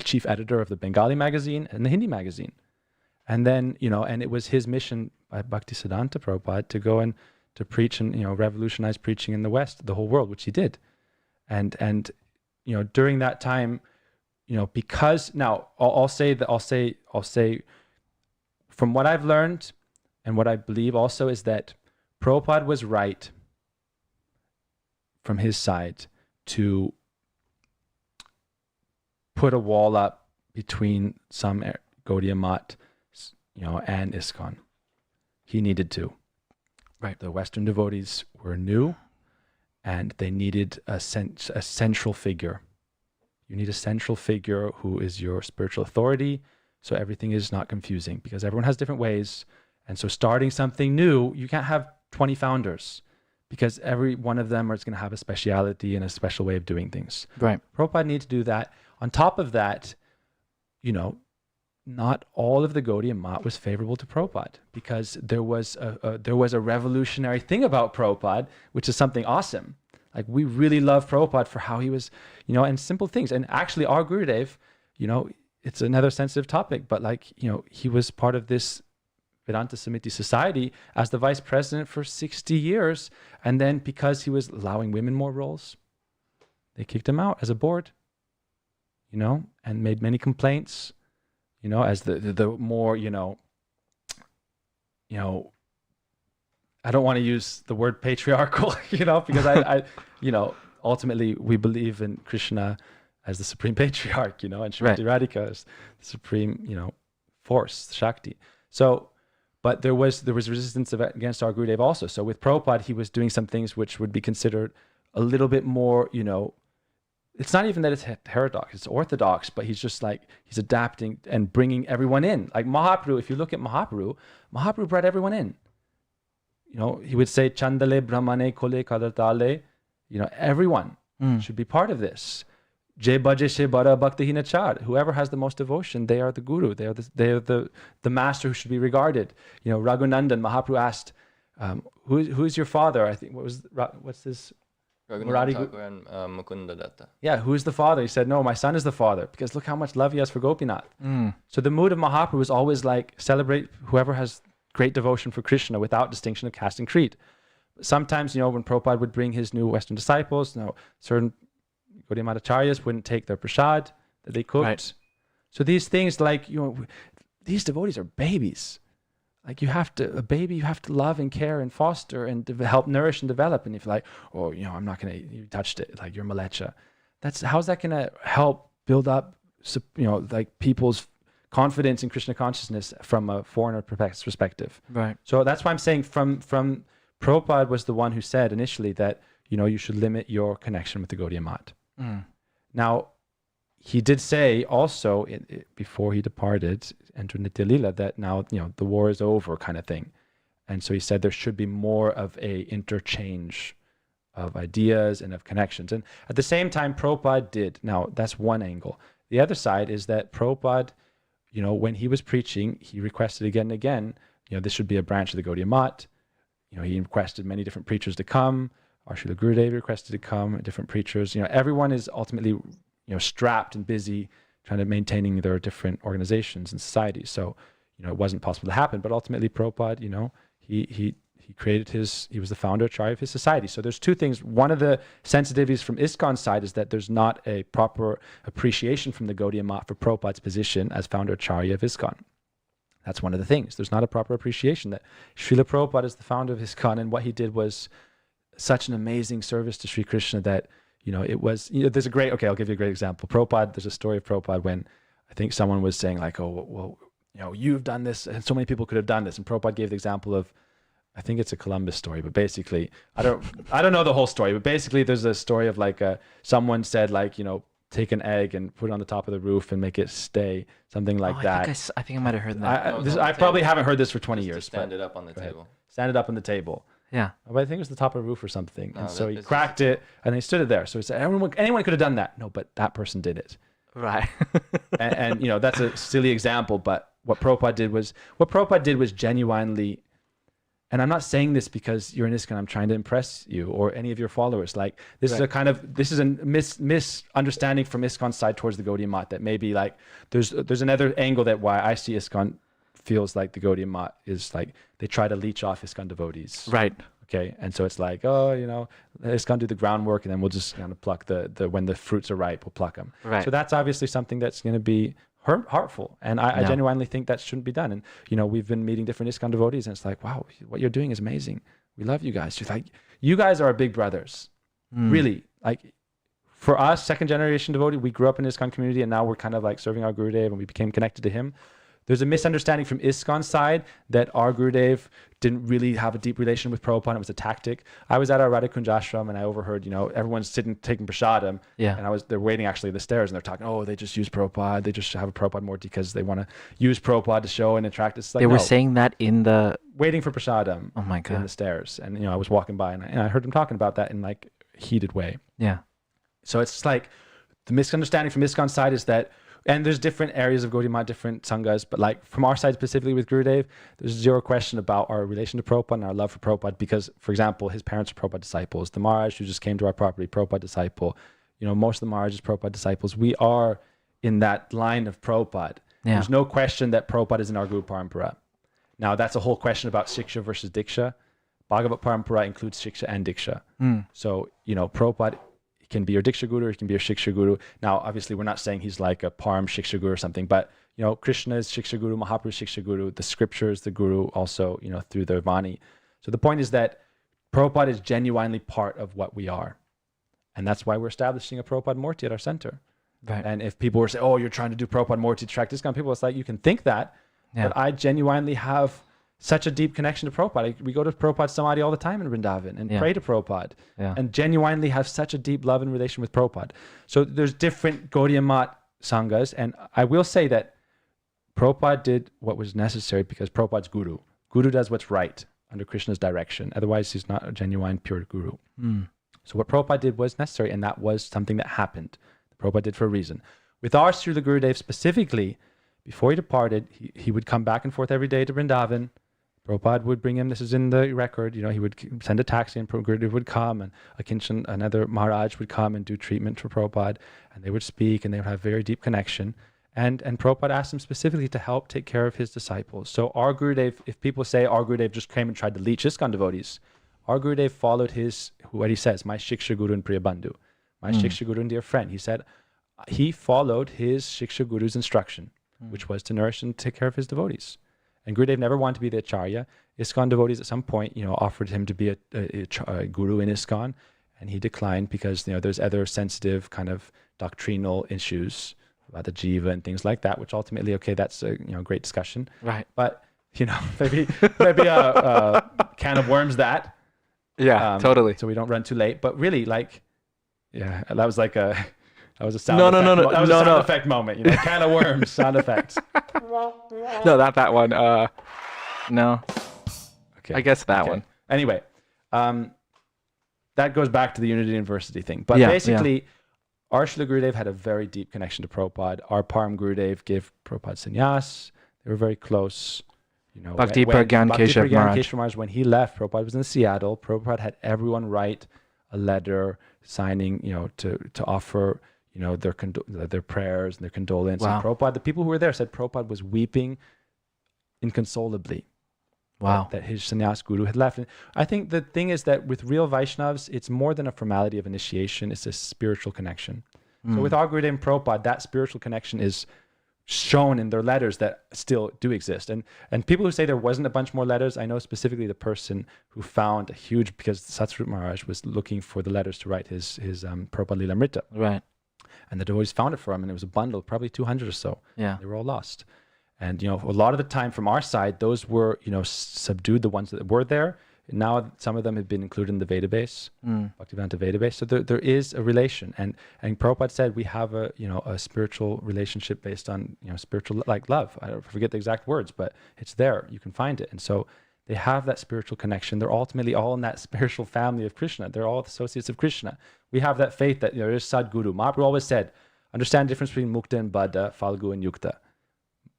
chief editor of the Bengali magazine and the Hindi magazine. And then, and it was his mission by Bhaktisiddhanta Prabhupada to go and to preach and, revolutionize preaching in the West, the whole world, which he did. And during that time, because now I'll say from what I've learned and what I believe also is that Prabhupada was right from his side to put a wall up between some Gaudiya Mat, and ISKCON. He needed to. Right. The Western devotees were new, and they needed a central figure. You need a central figure who is your spiritual authority, so everything is not confusing, because everyone has different ways. And so starting something new, you can't have 20 founders, because every one of them is going to have a speciality and a special way of doing things. Right. Prabhupada needed to do that. On top of that, not all of the Gaudiya Mat was favorable to Prabhupada, because there was a revolutionary thing about Prabhupada, which is something awesome. Like, we really love Prabhupada for how he was, and simple things. And actually our Gurudev, it's another sensitive topic, but he was part of this Vedanta Samiti Society as the vice president for 60 years. And then because he was allowing women more roles, they kicked him out as a board, and made many complaints. As the more, I don't want to use the word patriarchal, because I ultimately we believe in Krishna as the supreme patriarch, and Srimati Radhika as the supreme, force, Shakti. So, but there was resistance against our Gurudev also. So with Prabhupada, he was doing some things which would be considered a little bit more, it's not even that it's heterodox, it's orthodox, but he's just he's adapting and bringing everyone in. Like Mahaprabhu, if you look at Mahaprabhu brought everyone in. He would say, Chandale Brahmane Kole Kadartale, everyone should be part of this. Je Baje She Bara Bhaktahina Char, whoever has the most devotion, they are the guru, they are the master who should be regarded. Raghunandan, Mahaprabhu asked, who's your father? I think, what's this? Thakur and Mukunda Datta. Yeah, who's the father? He said, no, my son is the father, because look how much love he has for Gopinath. So the mood of Mahaprabhu was always celebrate whoever has great devotion for Krishna without distinction of caste and creed. Sometimes, when Prabhupada would bring his new Western disciples, certain Gaudiya Mat acharyas wouldn't take their prasad that they cooked. Right. So these things these devotees are babies. You have to love and care and foster and help nourish and develop. And if I'm not going to, you touched it, you're Malecha. How's that going to help build up, people's confidence in Krishna consciousness from a foreigner perspective? Right. So that's why I'm saying from Prabhupada was the one who said initially that, you should limit your connection with the Gaudiya Mat. Now, he did say also before he departed, entered Nitya Leela, that now, the war is over kind of thing. And so he said there should be more of a interchange of ideas and of connections. And at the same time, Prabhupada did. Now, that's one angle. The other side is that Prabhupada, when he was preaching, he requested again and again, this should be a branch of the Gaudiya Mat. He requested many different preachers to come. Our Srila Gurudev requested to come, different preachers. Everyone is ultimately, strapped and busy trying to maintaining their different organizations and societies. So, it wasn't possible to happen. But ultimately, Prabhupada, he created he was the founder Acharya of his society. So there's two things. One of the sensitivities from ISKCON's side is that there's not a proper appreciation from the Gaudiya Mat for Prabhupada's position as founder Acharya of ISKCON. That's one of the things. There's not a proper appreciation that Srila Prabhupada is the founder of ISKCON, and what he did was such an amazing service to Sri Krishna that, it was, there's I'll give you a great example. Prabhupada, there's a story of Prabhupada when I think someone was saying like, oh, well, you've done this and so many people could have done this. And Prabhupada gave the example of, I think it's a Columbus story, but basically, I don't know the whole story, but basically there's a story of like someone said like, take an egg and put it on the top of the roof and make it stay, something like that. I think I might have heard that. I probably haven't heard this for 20 years. Stand it up on the table. Stand it up on the table. Yeah. But I think it was the top of the roof or something. No, and so he cracked it and they stood it there. So he said, anyone could have done that. No, but that person did it. Right. and that's a silly example, but what Prabhupada did was genuinely, and I'm not saying this because you're in ISKCON, I'm trying to impress you or any of your followers. Like this is a misunderstanding from ISKCON's side towards the Gaudiya Mat, that maybe like there's another angle that why I see ISKCON feels like the Gaudiya Mat is like they try to leech off ISKCON devotees. Right. Okay. And so it's like, ISKCON do the groundwork and then we'll just kind of pluck when the fruits are ripe, we'll pluck them. Right. So that's obviously something that's going to be hurtful. And I genuinely think that shouldn't be done. And, we've been meeting different ISKCON devotees and it's like, wow, what you're doing is amazing. We love you guys. She's like, you guys are our big brothers. Really. Like for us, second generation devotee, we grew up in ISKCON community and now we're kind of like serving our Gurudev and we became connected to him. There's a misunderstanding from ISKCON's side that our Gurudev didn't really have a deep relation with Prabhupada. It was a tactic. I was at our Radhakunj ashram and I overheard, everyone's sitting taking prasadam. Yeah. And they're waiting actually at the stairs and they're talking, oh, they just use Prabhupada. They just have a Prabhupada Murti because they want to use Prabhupada to show and attract. It's like, they were saying that in the... Waiting for prasadam. Oh my God. In the stairs. And, I was walking by and I heard them talking about that in like a heated way. Yeah. So it's like the misunderstanding from ISKCON's side is that, and there's different areas of Gaudiya Mat, different sanghas, but like from our side specifically with Gurudev, there's zero question about our relation to Prabhupada and our love for Prabhupada because, for example, his parents are Prabhupada disciples. The Maharaj who just came to our property, Prabhupada disciple. Most of the Maharaj is Prabhupada disciples. We are in that line of Prabhupada. Yeah. There's no question that Prabhupada is in our Guru Parampara. Now, that's a whole question about Shiksha versus Diksha. Bhagavat Parampara includes Shiksha and Diksha. So, Prabhupada can be your Diksha Guru, he can be your Shiksha Guru. Now, obviously, we're not saying he's like a Param Shiksha Guru or something, but, Krishna is Shiksha Guru, Mahaprabhu is Shiksha Guru, the scripture is the Guru also, through the Vani. So the point is that Prabhupada is genuinely part of what we are. And that's why we're establishing a Prabhupada Murti at our center. Right. And if people were saying, oh, you're trying to do Prabhupada Murti to attract this kind of people, it's like, you can think that, but I genuinely have such a deep connection to Prabhupada. We go to Prabhupada Samadhi all the time in Vrindavan and pray to Prabhupada and genuinely have such a deep love and relation with Prabhupada. So there's different Gaudiya Mat sanghas. And I will say that Prabhupada did what was necessary because Prabhupada's Guru. Guru does what's right under Krishna's direction. Otherwise, he's not a genuine, pure Guru. So what Prabhupada did was necessary, and that was something that happened. Prabhupada did for a reason. With our Srila Gurudev specifically, before he departed, he would come back and forth every day to Vrindavan. Prabhupada would bring him, this is in the record, he would send a taxi and Gurudev would come and Akinchan, another Maharaj would come and do treatment for Prabhupada and they would speak and they would have very deep connection. And Prabhupada asked him specifically to help take care of his disciples. So our Gurudev, if people say our Gurudev just came and tried to leech ISKCON devotees, our Gurudev followed what he says, my Shiksha Guru and Priya Bandhu, my Shiksha Guru and dear friend. He said he followed his Shiksha Guru's instruction, which was to nourish and take care of his devotees. And Gurudev never wanted to be the Acharya. ISKCON devotees at some point, offered him to be a guru in ISKCON, and he declined because, there's other sensitive kind of doctrinal issues about the jiva and things like that, which ultimately, okay, that's a great discussion. Right. But, maybe a can of worms that. Yeah, totally. So we don't run too late. But really, like, yeah, that was like a sound No, effect. no, no, That was no, a sound no. effect moment. You know, can of worms sound effects. No, not that one. No. Okay. I guess that Okay. one. Anyway, that goes back to the Unity University thing. But Yeah, basically, our Srila Gurudev had a very deep connection to Prabhupada. Our Param Gurudev gave Prabhupada sannyas. They were very close. You know, Bhakti when Pragyan Bhakti Keshav Pragyan Maharaj. Keshav Maharaj, when he left, Prabhupada was in Seattle. Prabhupada had everyone write a letter signing, you know, to offer, you know, their prayers and their condolence. Wow. And Prabhupada, the people who were there said Prabhupada was weeping inconsolably. Wow. That his sannyas guru had left. And I think the thing is that with real Vaishnavas, it's more than a formality of initiation, it's a spiritual connection. So with our Gurudev and Prabhupada, that spiritual connection is shown in their letters that still do exist. And people who say there wasn't a bunch more letters, I know specifically the person who found a huge, because Satsvarup Maharaj was looking for the letters to write his Prabhupada Lilamrita. Right. And the devotees found it for him, and it was a bundle, probably 200 or so. Yeah. They were all lost. And, you know, a lot of the time from our side, those were, you know, subdued, the ones that were there. Now some of them have been included in the Vedabase, Bhaktivedanta Vedabase. So there is a relation. And Prabhupada said we have a, you know, a spiritual relationship based on, you know, spiritual, like love. I forget the exact words, but it's there. You can find it. And so they have that spiritual connection. They're ultimately all in that spiritual family of Krishna. They're all associates of Krishna. We have that faith that, you know, there is Sadguru. Mahaprabhu always said, understand the difference between Mukta and Baddha, Falgu and Yukta.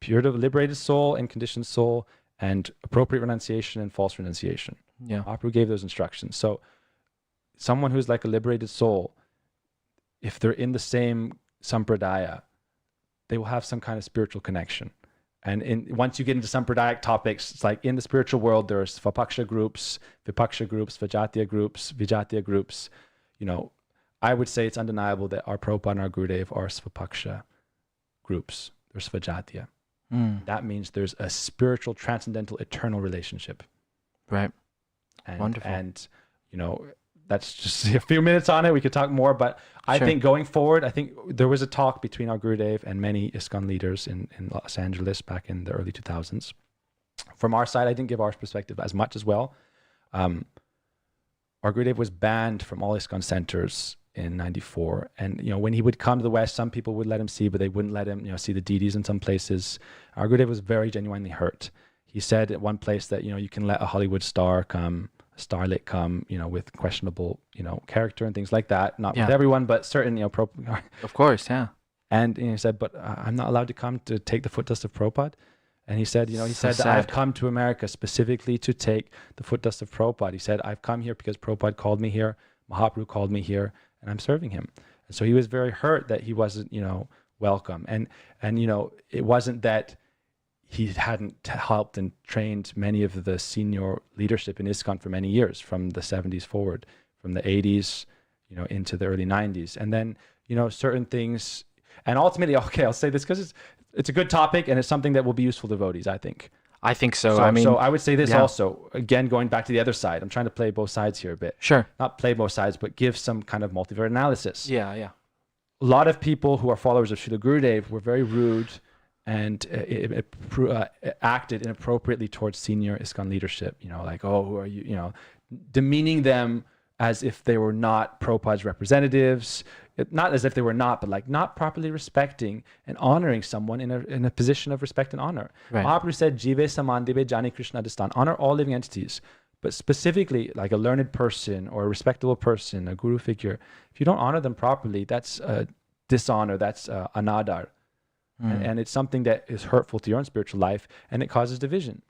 Pure liberated soul and conditioned soul, and appropriate renunciation and false renunciation. Yeah. Mahaprabhu gave those instructions. So someone who's like a liberated soul, if they're in the same sampradaya, they will have some kind of spiritual connection. And once you get into sampradayic topics, it's like in the spiritual world, there's Svapaksha groups, Vipaksha groups, Vajatiya groups, Vijatiya groups. You know, I would say it's undeniable that our Prabhupada and our Gurudev are Svapaksha groups. They're Svajatiya. That means there's a spiritual, transcendental, eternal relationship. Right. And, Wonderful. And, you know, that's just a few minutes on it. We could talk more, but I Sure. think going forward, I think there was a talk between our Gurudev and many ISKCON leaders in Los Angeles back in the early 2000s. From our side, I didn't give our perspective as much as well. Our Gurudev was banned from all ISKCON centers in 94. And, you know, when he would come to the West, some people would let him see, but they wouldn't let him, you know, see the deities in some places. Our Gurudev was very genuinely hurt. He said at one place that, you know, you can let a Hollywood star come, a starlet come, you know, with questionable, you know, character and things like that. Not with everyone, but certain, you know, Of course, yeah. And he said, but I'm not allowed to come to take the foot dust of Prabhupada. And he said, you know, he So said that sad. I've come to America specifically to take the foot dust of Prabhupada. He said, I've come here because Prabhupada called me here, Mahaprabhu called me here, and I'm serving him. And so he was very hurt that he wasn't, you know, welcome. And you know, it wasn't that he hadn't helped and trained many of the senior leadership in ISKCON for many years, from the 70s forward, from the 80s, you know, into the early 90s. And then, you know, certain things, and ultimately, okay, I'll say this because it's a good topic and it's something that will be useful to devotees, I think. I think so. I mean, so I would say this yeah. also, again, going back to the other side. I'm trying to play both sides here a bit. Sure. Not play both sides, but give some kind of multivariate analysis. Yeah. A lot of people who are followers of Srila Gurudev were very rude and acted inappropriately towards senior ISKCON leadership. You know, like, oh, who are you? You know, demeaning them as if they were not Prabhupada's representatives. Not as if they were not, but like not properly respecting and honoring someone in a position of respect and honor. Right. Mahaprabhu said, Jive Saman Deve Jani Krishna Distan. Honor all living entities. But specifically, like a learned person or a respectable person, a guru figure, if you don't honor them properly, that's a dishonor, that's anadar. And it's something that is hurtful to your own spiritual life, and it causes division.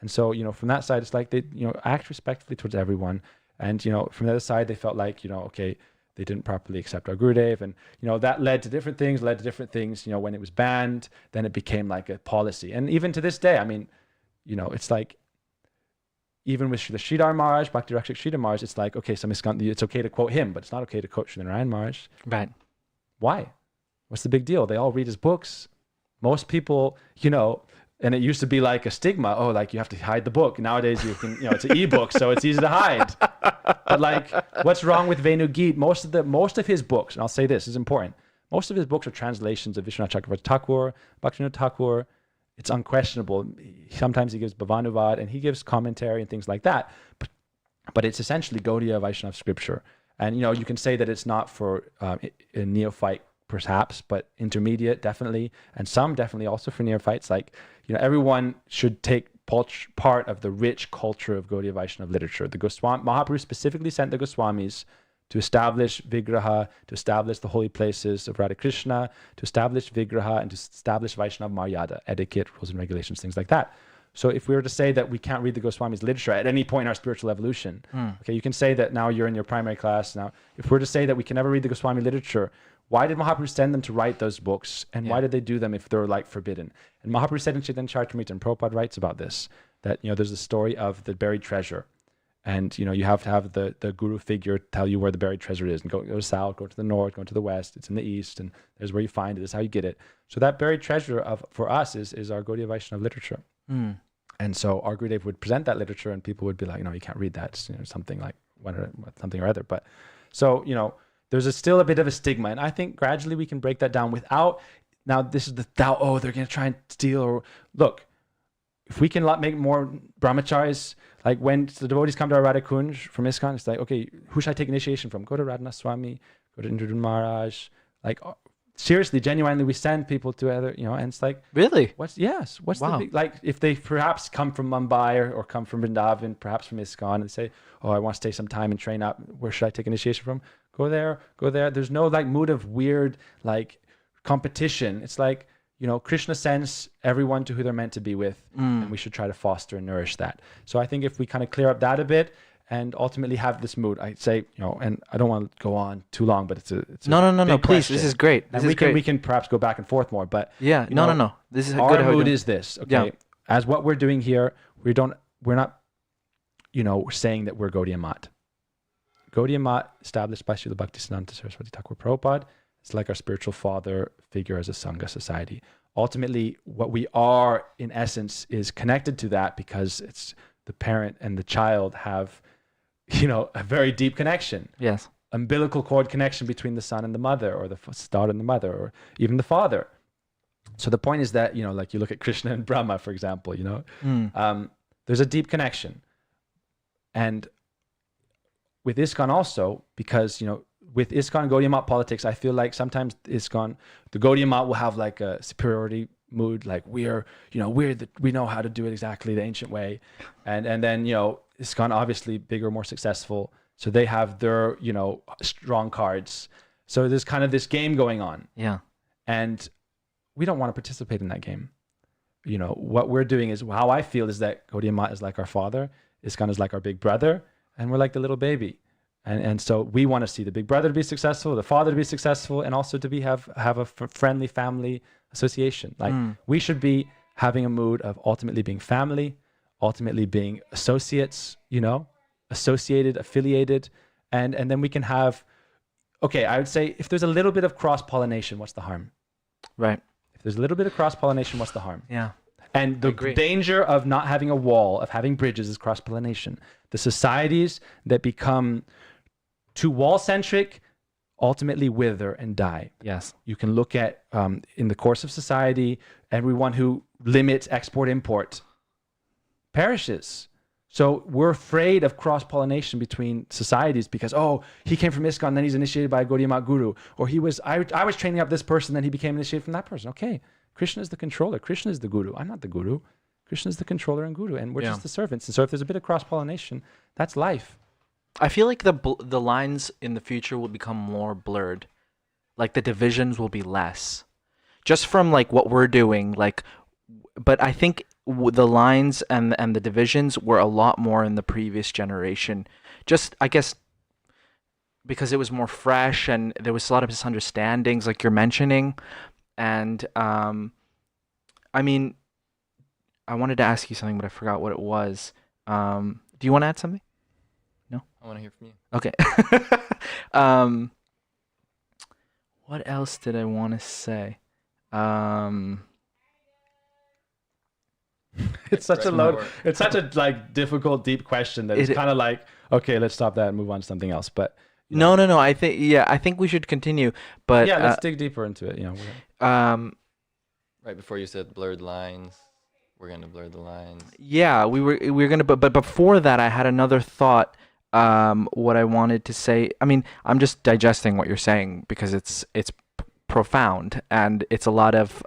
And so, you know, from that side, it's like they, you know, act respectfully towards everyone. And, you know, from the other side, they felt like, you know, okay, they didn't properly accept our Gurudev. And, you know, that led to different things. You know, when it was banned, then it became like a policy. And even to this day, I mean, you know, it's like, even with Srila Sridhar Maharaj, Bhakti Rakshak Sridhar Maharaj, it's like, okay, it's okay to quote him, but it's not okay to quote Srila Narayan Maharaj. Right. Why? What's the big deal? They all read his books. Most people, you know, and it used to be like a stigma. Oh, like you have to hide the book. Nowadays you can, you know, it's an ebook, so it's easy to hide. But like, what's wrong with Venu Geet? Most of his books, and I'll say this is important. Most of his books are translations of Vishwanath Chakravarti Thakur, Bhaktivinoda Thakur. It's unquestionable. Sometimes he gives Bhavanuvad and he gives commentary and things like that. But but it's essentially Gaudiya Vaishnava scripture. And, you can say that it's not for a neophyte, perhaps, but intermediate, definitely. And some definitely also for neophytes. Like, everyone should take part of the rich culture of Gaudiya Vaishnava literature. The Mahaprabhu specifically sent the Goswamis to establish Vigraha, to establish the holy places of Radha Krishna, to establish Vigraha, and to establish Vaishnava Maryada, etiquette, rules and regulations, things like that. So if we were to say that we can't read the Goswamis' literature at any point in our spiritual evolution, okay, you can say that now you're in your primary class. Now, if we're to say that we can never read the Goswami literature, why did Mahaprabhu send them to write those books? And why did they do them if they're like forbidden? And Mahaprabhu said in Chaitanya Charitamrita, and Prabhupada writes about this, that, there's a story of the buried treasure. And, you have to have the guru figure tell you where the buried treasure is. And go to the south, go to the north, go to the west. It's in the east, and there's where you find it. This is how you get it. So that buried treasure for us is our Gaudiya Vaishnava literature. And so our Gurudev would present that literature, and people would be like, no, you can't read that. It's, something like something or other. But so, there's still a bit of a stigma. And I think gradually we can break that down without, now this is the doubt, they're going to try and steal. Or look, if we can make more brahmacharis, like when the devotees come to our Radha Kunj from ISKCON, it's like, okay, who should I take initiation from? Go to Radhanath Swami, go to Indradun Maharaj. Like, seriously, genuinely, we send people to other, and it's like, really? What's the big, like, if they perhaps come from Mumbai or come from Vrindavan, perhaps from ISKCON, and say, I want to stay some time and train up, where should I take initiation from? Go there. There's no like mood of weird like competition. It's like, Krishna sends everyone to who they're meant to be with, and we should try to foster and nourish that. So I think if we kind of clear up that a bit and ultimately have this mood, I'd say, and I don't want to go on too long, but it's a no, please, question. this is great. And we can perhaps go back and forth more, but no, this is our good. mood is this, okay? Yeah. As what we're doing here, we're not, saying that we're Gaudiya Mat. Gaudiya Mat, established by Srila Bhaktisiddhanta Saraswati Thakur Prabhupada, it's like our spiritual father figure as a Sangha society. Ultimately, what we are, in essence, is connected to that because it's the parent and the child have, a very deep connection. Yes. Umbilical cord connection between the son and the mother, or the daughter and the mother, or even the father. So the point is that, like you look at Krishna and Brahma, for example, there's a deep connection. And with ISKCON also, because, with ISKCON Gaudiya Mat politics, I feel like sometimes ISKCON, the Gaudiya Mat will have like a superiority mood, like we know how to do it exactly the ancient way. And then, ISKCON obviously bigger, more successful. So they have their, strong cards. So there's kind of this game going on. Yeah. And we don't want to participate in that game. What we're doing is, how I feel is that Gaudiya Mat is like our father, ISKCON is like our big brother, and we're like the little baby. And so we want to see the big brother to be successful, the father to be successful, and also to have a friendly family association. Like we should be having a mood of ultimately being family, ultimately being associates, associated, affiliated, and then we can have, okay, I would say if there's a little bit of cross-pollination, what's the harm? Right. If there's a little bit of cross-pollination, what's the harm? Yeah. And the danger of not having a wall, of having bridges, is cross-pollination. The societies that become too wall-centric ultimately wither and die. Yes. You can look at, in the course of society, everyone who limits export-import perishes. So we're afraid of cross-pollination between societies because, he came from ISKCON, then he's initiated by a Gaudiya Mat guru. Or I was training up this person, then he became initiated from that person. Okay, Krishna is the controller. Krishna is the guru. I'm not the guru. Krishna is the controller and guru, and we're just the servants. And so if there's a bit of cross-pollination, that's life. I feel like the lines in the future will become more blurred. Like the divisions will be less. Just from like what we're doing, but I think the lines and the divisions were a lot more in the previous generation. Just, I guess, because it was more fresh and there was a lot of misunderstandings like you're mentioning. And I mean, I wanted to ask you something, but I forgot what it was. Do you want to add something? No? I want to hear from you. Okay. What else did I want to say? It's such a difficult, deep question that it's kind of like, okay, let's stop that and move on to something else. But no. I think we should continue. But let's dig deeper into it. Right before you said blurred lines, we're gonna blur the lines. Yeah, we were gonna, but before that, I had another thought what I wanted to say. I mean, I'm just digesting what you're saying because it's profound, and it's a lot of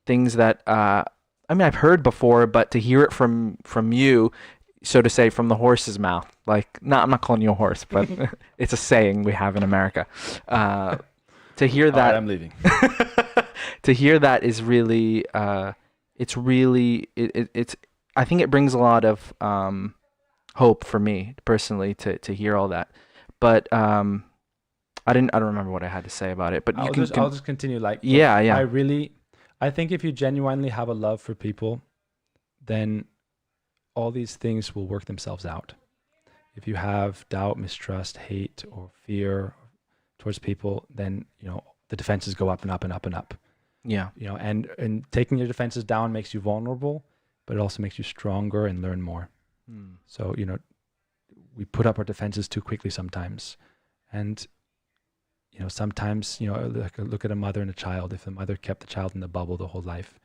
things that I mean I've heard before, but to hear it from you, so to say, from the horse's mouth, like, I'm not calling you a horse, but it's a saying we have in America. To hear that, All right, I'm leaving. to hear that is really, it's really, it's. I think it brings a lot of hope for me personally to hear all that, but I don't remember what I had to say about it. But I'll just continue. Like, yeah. I think if you genuinely have a love for people, then all these things will work themselves out. If you have doubt, mistrust, hate, or fear towards people, then, the defenses go up and up and up and up. Yeah. And taking your defenses down makes you vulnerable, but it also makes you stronger and learn more. So, we put up our defenses too quickly sometimes. And, sometimes, look at a mother and a child. If the mother kept the child in the bubble the whole life,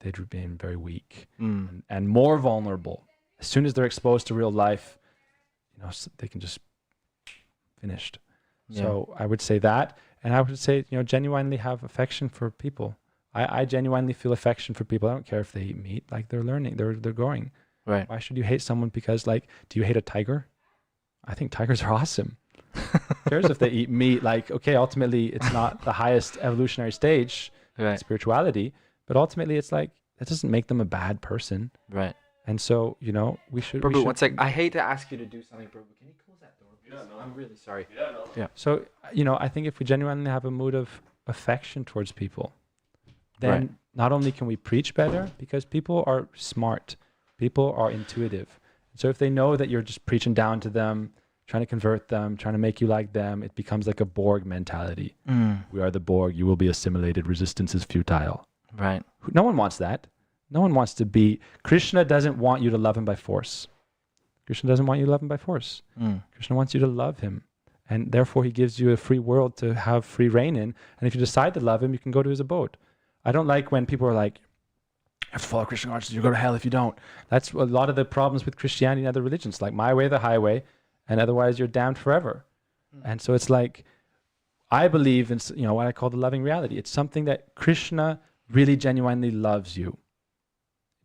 they'd remain very weak and more vulnerable. As soon as they're exposed to real life, they can just finished. Yeah. So I would say that. And I would say, genuinely have affection for people. I genuinely feel affection for people. I don't care if they eat meat. Like, they're learning, they're growing. Right. Why should you hate someone because, like, do you hate a tiger? I think tigers are awesome. Who cares if they eat meat? Like, okay, ultimately it's not the highest evolutionary stage, Right. spirituality, but ultimately it's like, that doesn't make them a bad person. Right. And so, we should. Prabhu, one sec. I hate to ask you to do something, Prabhu. Can you close that door? Please? Yeah, no. I'm really sorry. Yeah, no. Yeah. So, I think if we genuinely have a mood of affection towards people, then Right. not only can we preach better, because people are smart, people are intuitive. So if they know that you're just preaching down to them, trying to convert them, trying to make you like them, it becomes like a Borg mentality. We are the Borg, you will be assimilated, resistance is futile. Right. No one wants that. No one wants to be. Krishna doesn't want you to love him by force. Krishna doesn't want you to love him by force. Krishna wants you to love him. And therefore he gives you a free world to have free reign in. And if you decide to love him, you can go to his abode. I don't like when people are like, you have to follow Krishna consciousness, you go to hell if you don't. That's a lot of the problems with Christianity and other religions, like my way or the highway, and otherwise you're damned forever. And so it's like, I believe in, what I call the loving reality. It's something that Krishna really genuinely loves you.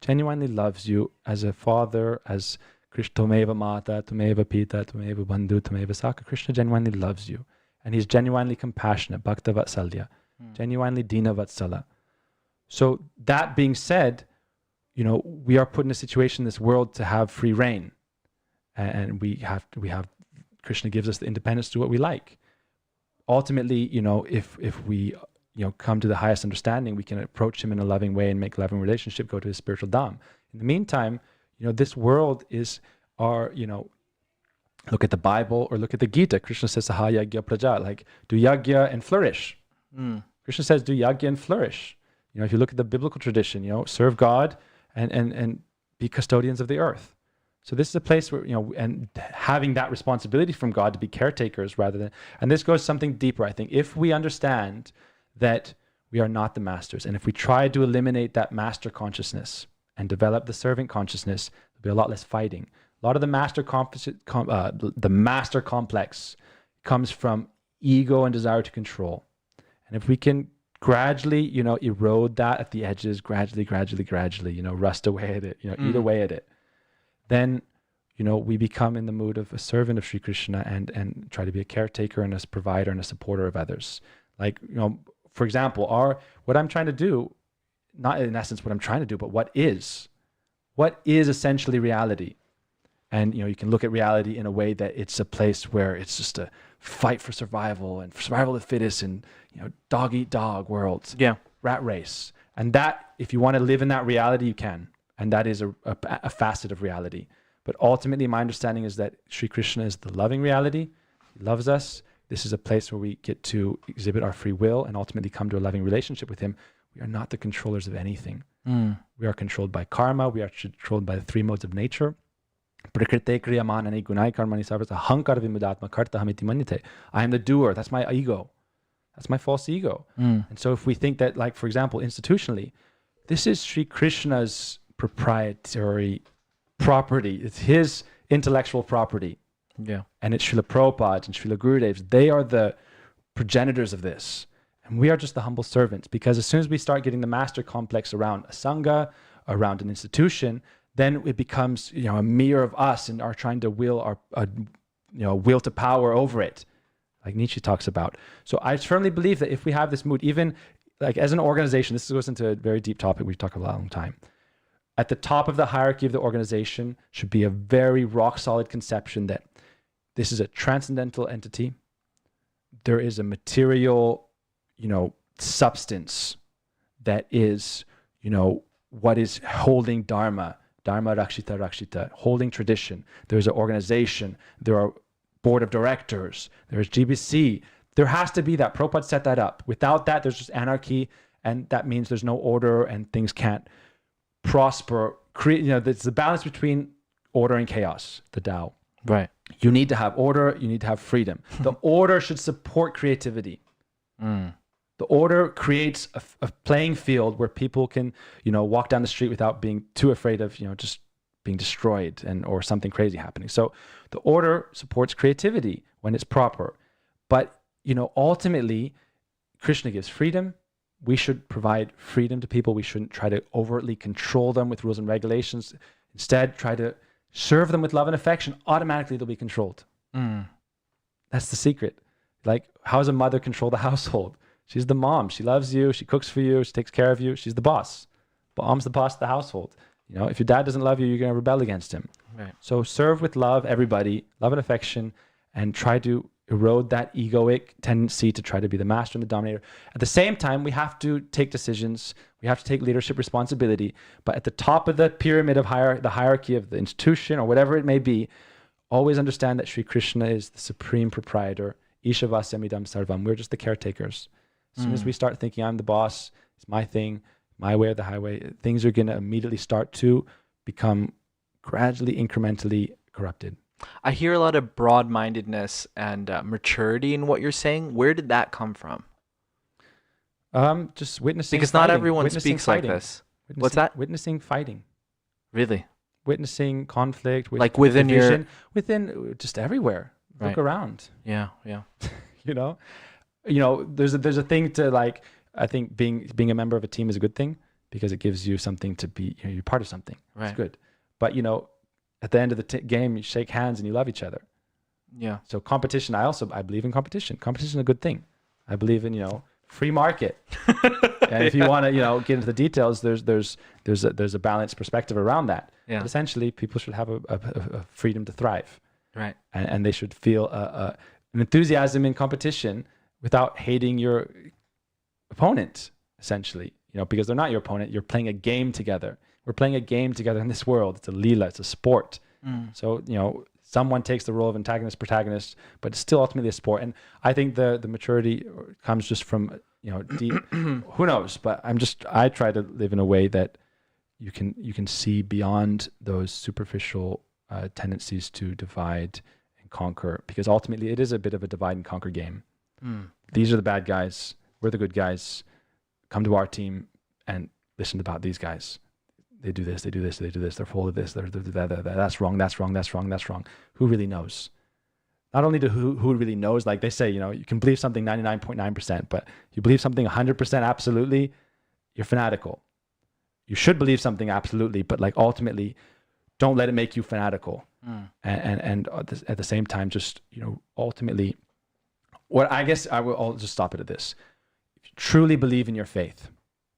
Genuinely loves you as a father, as Krishna, Tumeva Mata, Tumeva Pita, Tumeva Bandhu, Tumeva Saka. Krishna genuinely loves you. And he's genuinely compassionate, Bhakta Vatsalya, genuinely Dina Vatsala. So that being said, we are put in a situation in this world to have free reign. And we have, Krishna gives us the independence to do what we like. Ultimately, if we, come to the highest understanding, we can approach him in a loving way and make a loving relationship, go to his spiritual dham. In the meantime, this world is our, look at the Bible or look at the Gita. Krishna says, Saha yagya praja, like, do yagya and flourish. Krishna says, do yagya and flourish. If you look at the biblical tradition, serve God and be custodians of the earth. So this is a place where, and having that responsibility from God to be caretakers rather than, and this goes something deeper, I think. If we understand that we are not the masters, and if we try to eliminate that master consciousness and develop the servant consciousness, there'll be a lot less fighting. A lot of the master complex comes from ego and desire to control. And if we can gradually, erode that at the edges, gradually, rust away at it, eat away at it, then, we become in the mood of a servant of Sri Krishna and try to be a caretaker and a provider and a supporter of others. Like, for example, what I'm trying to do, not in essence what I'm trying to do, but what is essentially reality. And, you can look at reality in a way that it's a place where it's just a fight for survival and for survival of the fittest and, dog eat dog worlds. Yeah. Rat race. And that, if you want to live in that reality, you can. And that is a facet of reality. But ultimately, my understanding is that Sri Krishna is the loving reality. He loves us. This is a place where we get to exhibit our free will and ultimately come to a loving relationship with him. We are not the controllers of anything. We are controlled by karma. We are controlled by the three modes of nature. Prakrite kriyamanani gunai karmani sarvasa hankar vimudatma karta hamiti manyate. I am the doer. That's my ego. That's my false ego. And so if we think that, like, for example, institutionally, this is Sri Krishna's proprietary property. It's his intellectual property. Yeah. And it's Srila Prabhupada and Srila Gurudev's. They are the progenitors of this. And we are just the humble servants, because as soon as we start getting the master complex around a sangha, around an institution, then it becomes, a mirror of us and are trying to will our, will to power over it, like Nietzsche talks about. So I firmly believe that if we have this mood, even like as an organization, this goes into a very deep topic we talk about a long time. At the top of the hierarchy of the organization should be a very rock solid conception that this is a transcendental entity. There is a material, substance that is, what is holding Dharma Rakshita, holding tradition. There's an organization. There are board of directors. There's GBC. There has to be that. Prabhupada set that up. Without that, there's just anarchy, and that means there's no order and things can't prosper. There's the balance between order and chaos, the Tao. Right. You need to have order. You need to have freedom. The order should support creativity. The order creates a playing field where people can, walk down the street without being too afraid of, just being destroyed or something crazy happening. So the order supports creativity when it's proper. But, ultimately, Krishna gives freedom. We should provide freedom to people. We shouldn't try to overtly control them with rules and regulations. Instead, try to serve them with love and affection. Automatically, they'll be controlled. That's the secret. Like, how does a mother control the household? She's the mom. She loves you. She cooks for you. She takes care of you. She's the boss. Mom's the boss of the household. If your dad doesn't love you, you're going to rebel against him. Right. So serve with love, everybody, love and affection, and try to erode that egoic tendency to try to be the master and the dominator. At the same time, we have to take decisions. We have to take leadership responsibility. But at the top of the pyramid of the hierarchy of the institution or whatever it may be, always understand that Sri Krishna is the supreme proprietor. Ishavasyamidam sarvam. We're just the caretakers. As soon as we start thinking I'm the boss, it's my thing, my way or the highway, things are going to immediately start to become gradually, incrementally corrupted. I hear a lot of broad-mindedness and maturity in what you're saying. Where did that come from? Just witnessing. Because fighting. not everyone Witnessing speaks fighting. like this. What's that? Witnessing fighting. Really? Witnessing conflict. Like within division, within just everywhere. Look around. Yeah. There's a thing to like. I think being a member of a team is a good thing because it gives you something to be. You're part of something. Right. It's good. But at the end of the game, you shake hands and you love each other. Yeah. So competition. I believe in competition. Competition is a good thing. I believe in free market. And if you want to get into the details, there's a balanced perspective around that. Yeah. But essentially, people should have a freedom to thrive. Right. And they should feel an enthusiasm in competition without hating your opponent, essentially, because they're not your opponent. You're playing a game together. We're playing a game together in this world. It's a leela, it's a sport. So, someone takes the role of antagonist, protagonist, but it's still ultimately a sport. And I think the maturity comes just from, deep, who knows, but I try to live in a way that you can see beyond those superficial tendencies to divide and conquer, because ultimately it is a bit of a divide and conquer game. These are the bad guys. We're the good guys. Come to our team and listen about these guys. They do this, they do this, they do this. They're full of this. They're that. That's wrong. That's wrong. That's wrong. That's wrong. Who really knows? Not only who really knows, like they say, you can believe something 99.9%, but you believe something 100% absolutely, you're fanatical. You should believe something absolutely, but like ultimately, don't let it make you fanatical. And at the same time, just ultimately, what I guess I'll just stop it at this. If you truly believe in your faith,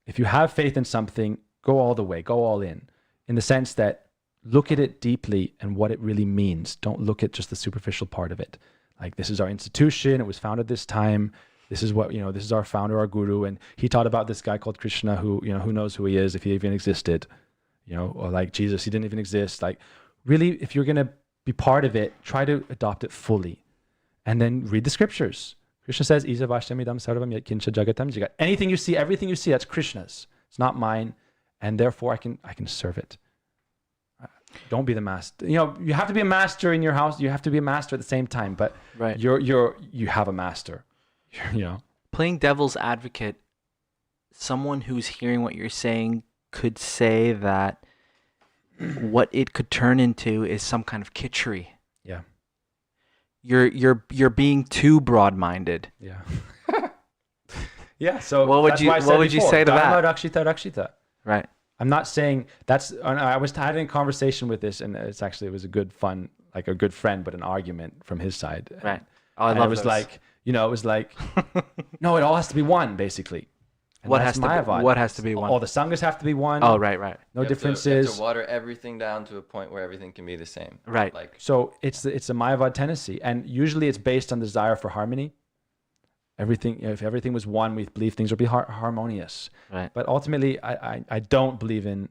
if you have faith in something, go all the way, go all in the sense that look at it deeply and what it really means. Don't look at just the superficial part of it. Like, this is our institution. It was founded this time. This is what, this is our founder, our guru. And he taught about this guy called Krishna who knows who he is, if he even existed, or like Jesus, he didn't even exist. Like, really, if you're going to be part of it, try to adopt it fully and then read the scriptures. Krishna says, Isa Vashyamidam Sarvam Yat Kincha Jagatam Jagat. Anything you see, everything you see, that's Krishna's. It's not mine. And therefore I can serve it. Don't be the master. You have to be a master in your house. You have to be a master at the same time, but right. You have a master, Playing devil's advocate, someone who's hearing what you're saying could say that what it could turn into is some kind of kitchery. Yeah. you're being too broad-minded. Yeah. Yeah. So What would that's you- why I what said would you before, say to that? Dharma Rakshita Rakshita. Right. I'm not saying that's. I was having a conversation with this, and it was a good fun, like a good friend, but an argument from his side. Right. Oh, I And love it was those. like, it was like, no, it all has to be one, basically. And What that's has to be- Mayavad. what has to be one? All the sanghas have to be one. Oh, right. No You have differences. to water everything down to a point where everything can be the same. Right. Like So it's a Mayavad tendency, and usually it's based on desire for harmony. If everything was one, we believe things would be harmonious. Right. But ultimately, I don't believe in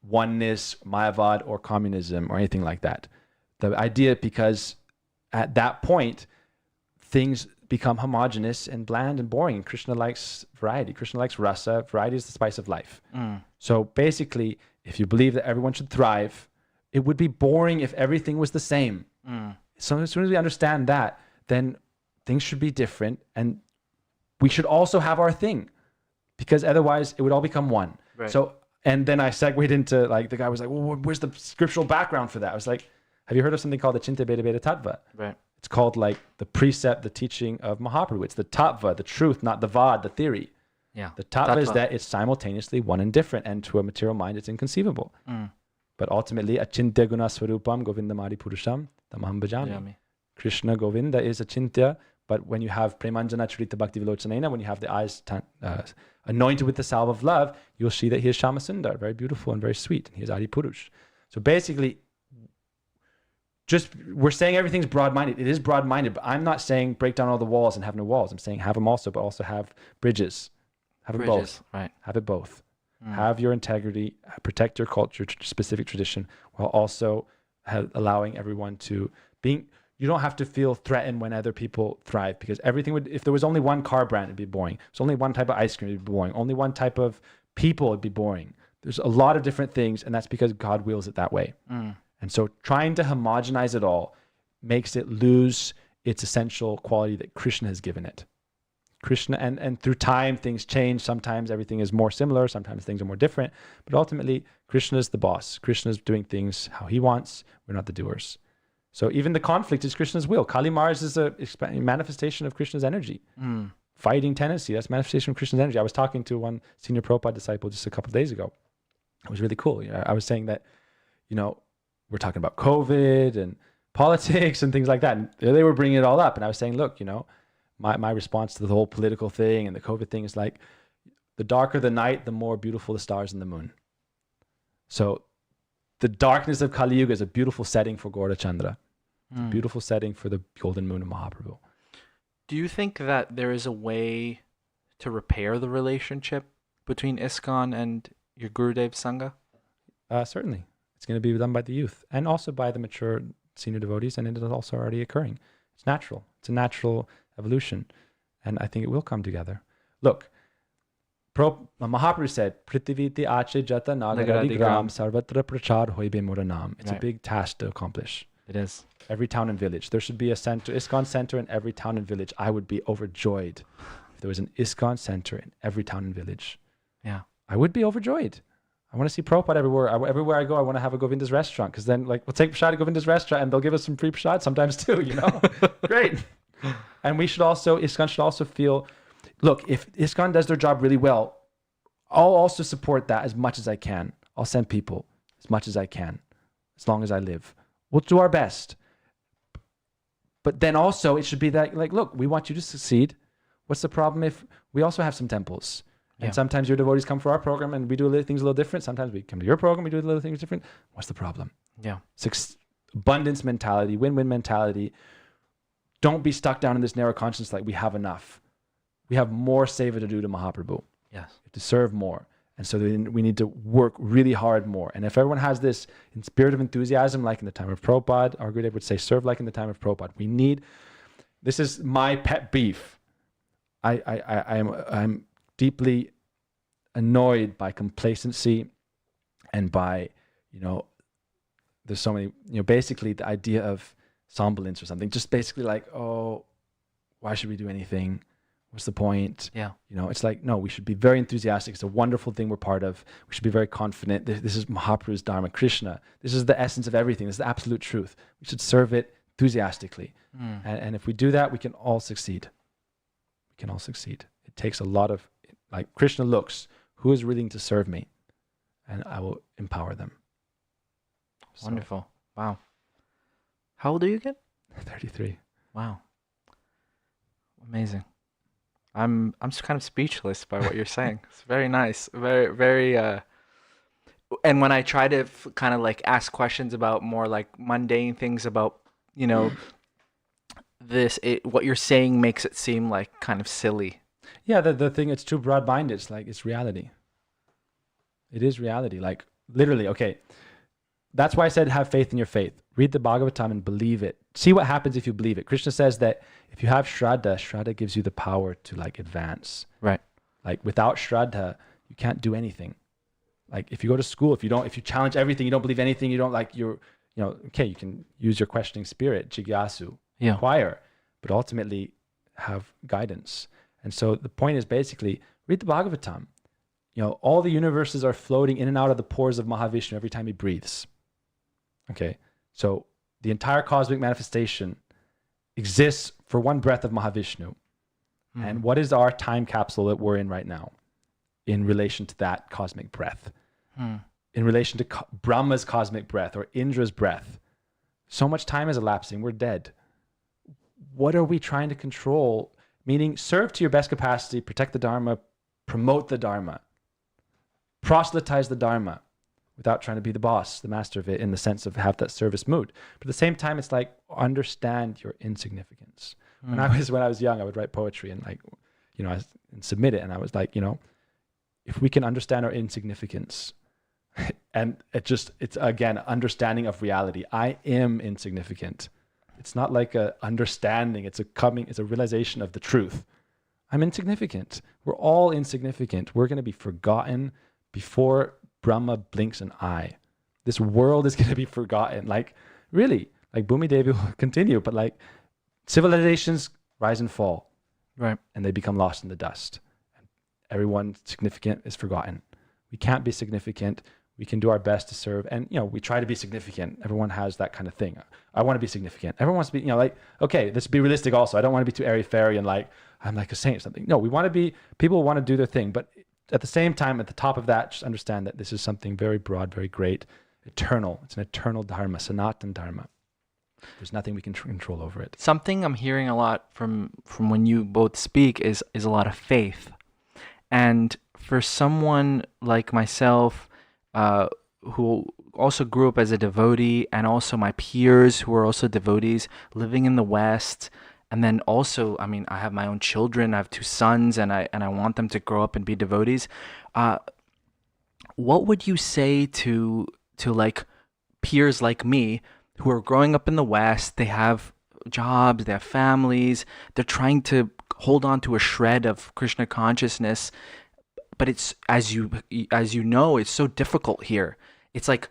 oneness, Mayavad, or communism or anything like that. The idea, because at that point, things become homogenous and bland and boring. And Krishna likes variety. Krishna likes rasa. Variety is the spice of life. So basically, if you believe that everyone should thrive, it would be boring if everything was the same. So as soon as we understand that, then things should be different, and we should also have our thing, because otherwise it would all become one. Right. So, and then I segued into, like, the guy was like, well, where's the scriptural background for that? I was like, have you heard of something called the Chinta Beta Beta Tattva? Right. It's called like the precept, the teaching of Mahaprabhu. It's the tattva, the truth, not the vad, the theory. Yeah. The tattva is Tattva. that it's simultaneously one and different, and to a material mind, it's inconceivable. But ultimately, achintya guna swarupam govindamadi purusham tamaham bhajami. Yummy. Krishna Govinda is achintya, but when you have premanjana charita bhakti vilochanena, when you have the eyes anointed with the salve of love, you'll see that he is Shamasundar, very beautiful and very sweet. And he is Adi Purush. So basically, we're saying everything's broad-minded. It is broad-minded, but I'm not saying break down all the walls and have no walls. I'm saying have them also, but also have bridges. Have them both. Right. Have it both. Have your integrity, protect your culture, specific tradition, while also allowing everyone to you don't have to feel threatened when other people thrive, because everything if there was only one car brand, it'd be boring. There's only one type of ice cream, it'd be boring. Only one type of people, it'd be boring. There's a lot of different things, and that's because God wills it that way. And so trying to homogenize it all makes it lose its essential quality that Krishna has given it. Krishna, and through time, things change. Sometimes everything is more similar. Sometimes things are more different. But ultimately, Krishna is the boss. Krishna is doing things how he wants. We're not the doers. So even the conflict is Krishna's will. Kali Mars is a manifestation of Krishna's energy. Fighting tendency, that's manifestation of Krishna's energy. I was talking to one senior Prabhupada disciple just a couple of days ago. It was really cool. I was saying that, we're talking about COVID and politics and things like that. And they were bringing it all up. And I was saying, look, my response to the whole political thing and the COVID thing is like, the darker the night, the more beautiful the stars and the moon. So the darkness of Kali Yuga is a beautiful setting for Gaura Chandra. It's a beautiful setting for the golden moon of Mahaprabhu. Do you think that there is a way to repair the relationship between ISKCON and your Gurudev Sangha? Certainly. It's going to be done by the youth and also by the mature senior devotees, and it is also already occurring. It's natural. It's a natural evolution, and I think it will come together. Look, Mahaprabhu said, Prithiviti ache jata nagaradi gram sarvatra prachar hoibe moranam. It's a big task to accomplish. It is. Every town and village. There should be a center, ISKCON center in every town and village. I would be overjoyed if there was an ISKCON center in every town and village. Yeah. I would be overjoyed. I want to see Prabhupada everywhere. Everywhere I go, I want to have a Govinda's restaurant, because then, we'll take prasad at Govinda's restaurant and they'll give us some free prasad sometimes too, Great. And ISKCON should also feel, look, if ISKCON does their job really well, I'll also support that as much as I can. I'll send people as much as I can, as long as I live. We'll do our best. But then also it should be that, look, we want you to succeed. What's the problem if we also have some temples? And sometimes your devotees come for our program and we do things a little different. Sometimes we come to your program, we do little things different. What's the problem? Yeah. Abundance mentality, win-win mentality. Don't be stuck down in this narrow conscience like we have enough. We have more seva to do to Mahaprabhu. Yes. We have to serve more. And so we need to work really hard more. And if everyone has this in spirit of enthusiasm, like in the time of Prabhupada, our Gurudev would say, serve like in the time of Prabhupada. This is my pet beef. I'm deeply annoyed by complacency and by, there's so many, basically the idea of semblance or something, just basically like, oh, why should we do anything? What's the point? Yeah. It's like, no, we should be very enthusiastic. It's a wonderful thing we're part of. We should be very confident. This is Mahaprabhu's Dharma, Krishna. This is the essence of everything. This is the absolute truth. We should serve it enthusiastically. And if we do that, we can all succeed. We can all succeed. It takes a lot of, like Krishna looks, who is willing to serve me? And I will empower them. So, Wonderful. Wow. How old are you again? 33. Wow. Amazing. I'm just kind of speechless by what you're saying. It's very nice. Very, very, and when I try to kind of like ask questions about more like mundane things about, you know, what you're saying makes it seem like kind of silly. Yeah, the thing, it's too broad-minded. It's like, it's reality. It is reality. Like, literally, okay. That's why I said have faith in your faith. Read the Bhagavatam and believe it. See what happens if you believe it. Krishna says that if you have Shraddha gives you the power to like advance. Right. Like without Shraddha, you can't do anything. Like if you go to school, if you challenge everything, you don't believe anything, you don't like okay, you can use your questioning spirit, Jigyasu, inquire, but ultimately have guidance. And so the point is basically read the Bhagavatam. All the universes are floating in and out of the pores of Mahavishnu every time he breathes. Okay, so the entire cosmic manifestation exists for one breath of Mahavishnu. And what is our time capsule that we're in right now in relation to that cosmic breath? In relation to Brahma's cosmic breath or Indra's breath? So much time is elapsing, we're dead. What are we trying to control? Meaning serve to your best capacity, protect the Dharma, promote the Dharma, proselytize the Dharma without trying to be the boss, the master of it, in the sense of have that service mood. But at the same time, it's like understand your insignificance. When I was young, I would write poetry and and submit it. And I was like, if we can understand our insignificance, and it's again, understanding of reality. I am insignificant. It's not like a understanding. It's a realization of the truth. I'm insignificant. We're all insignificant. We're going to be forgotten before Brahma blinks an eye. This world is going to be forgotten. Like, really, like Bhumi Devi will continue, but like civilizations rise and fall. Right. And they become lost in the dust. And everyone significant is forgotten. We can't be significant. We can do our best to serve. And, we try to be significant. Everyone has that kind of thing. I want to be significant. Everyone wants to be, okay, let's be realistic also. I don't want to be too airy-fairy and like, I'm like a saint or something. No, people want to do their thing. But at the same time, at the top of that, just understand that this is something very broad, very great, eternal. It's an eternal dharma, sanatan dharma. There's nothing we can control over it. Something I'm hearing a lot from when you both speak is a lot of faith. And for someone like myself, who also grew up as a devotee, and also my peers who are also devotees living in the West, and then also, I have my own children. I have 2 sons, and I want them to grow up and be devotees. What would you say to like peers like me who are growing up in the West? They have jobs, they have families. They're trying to hold on to a shred of Krishna consciousness, but it's as you know, it's so difficult here. It's like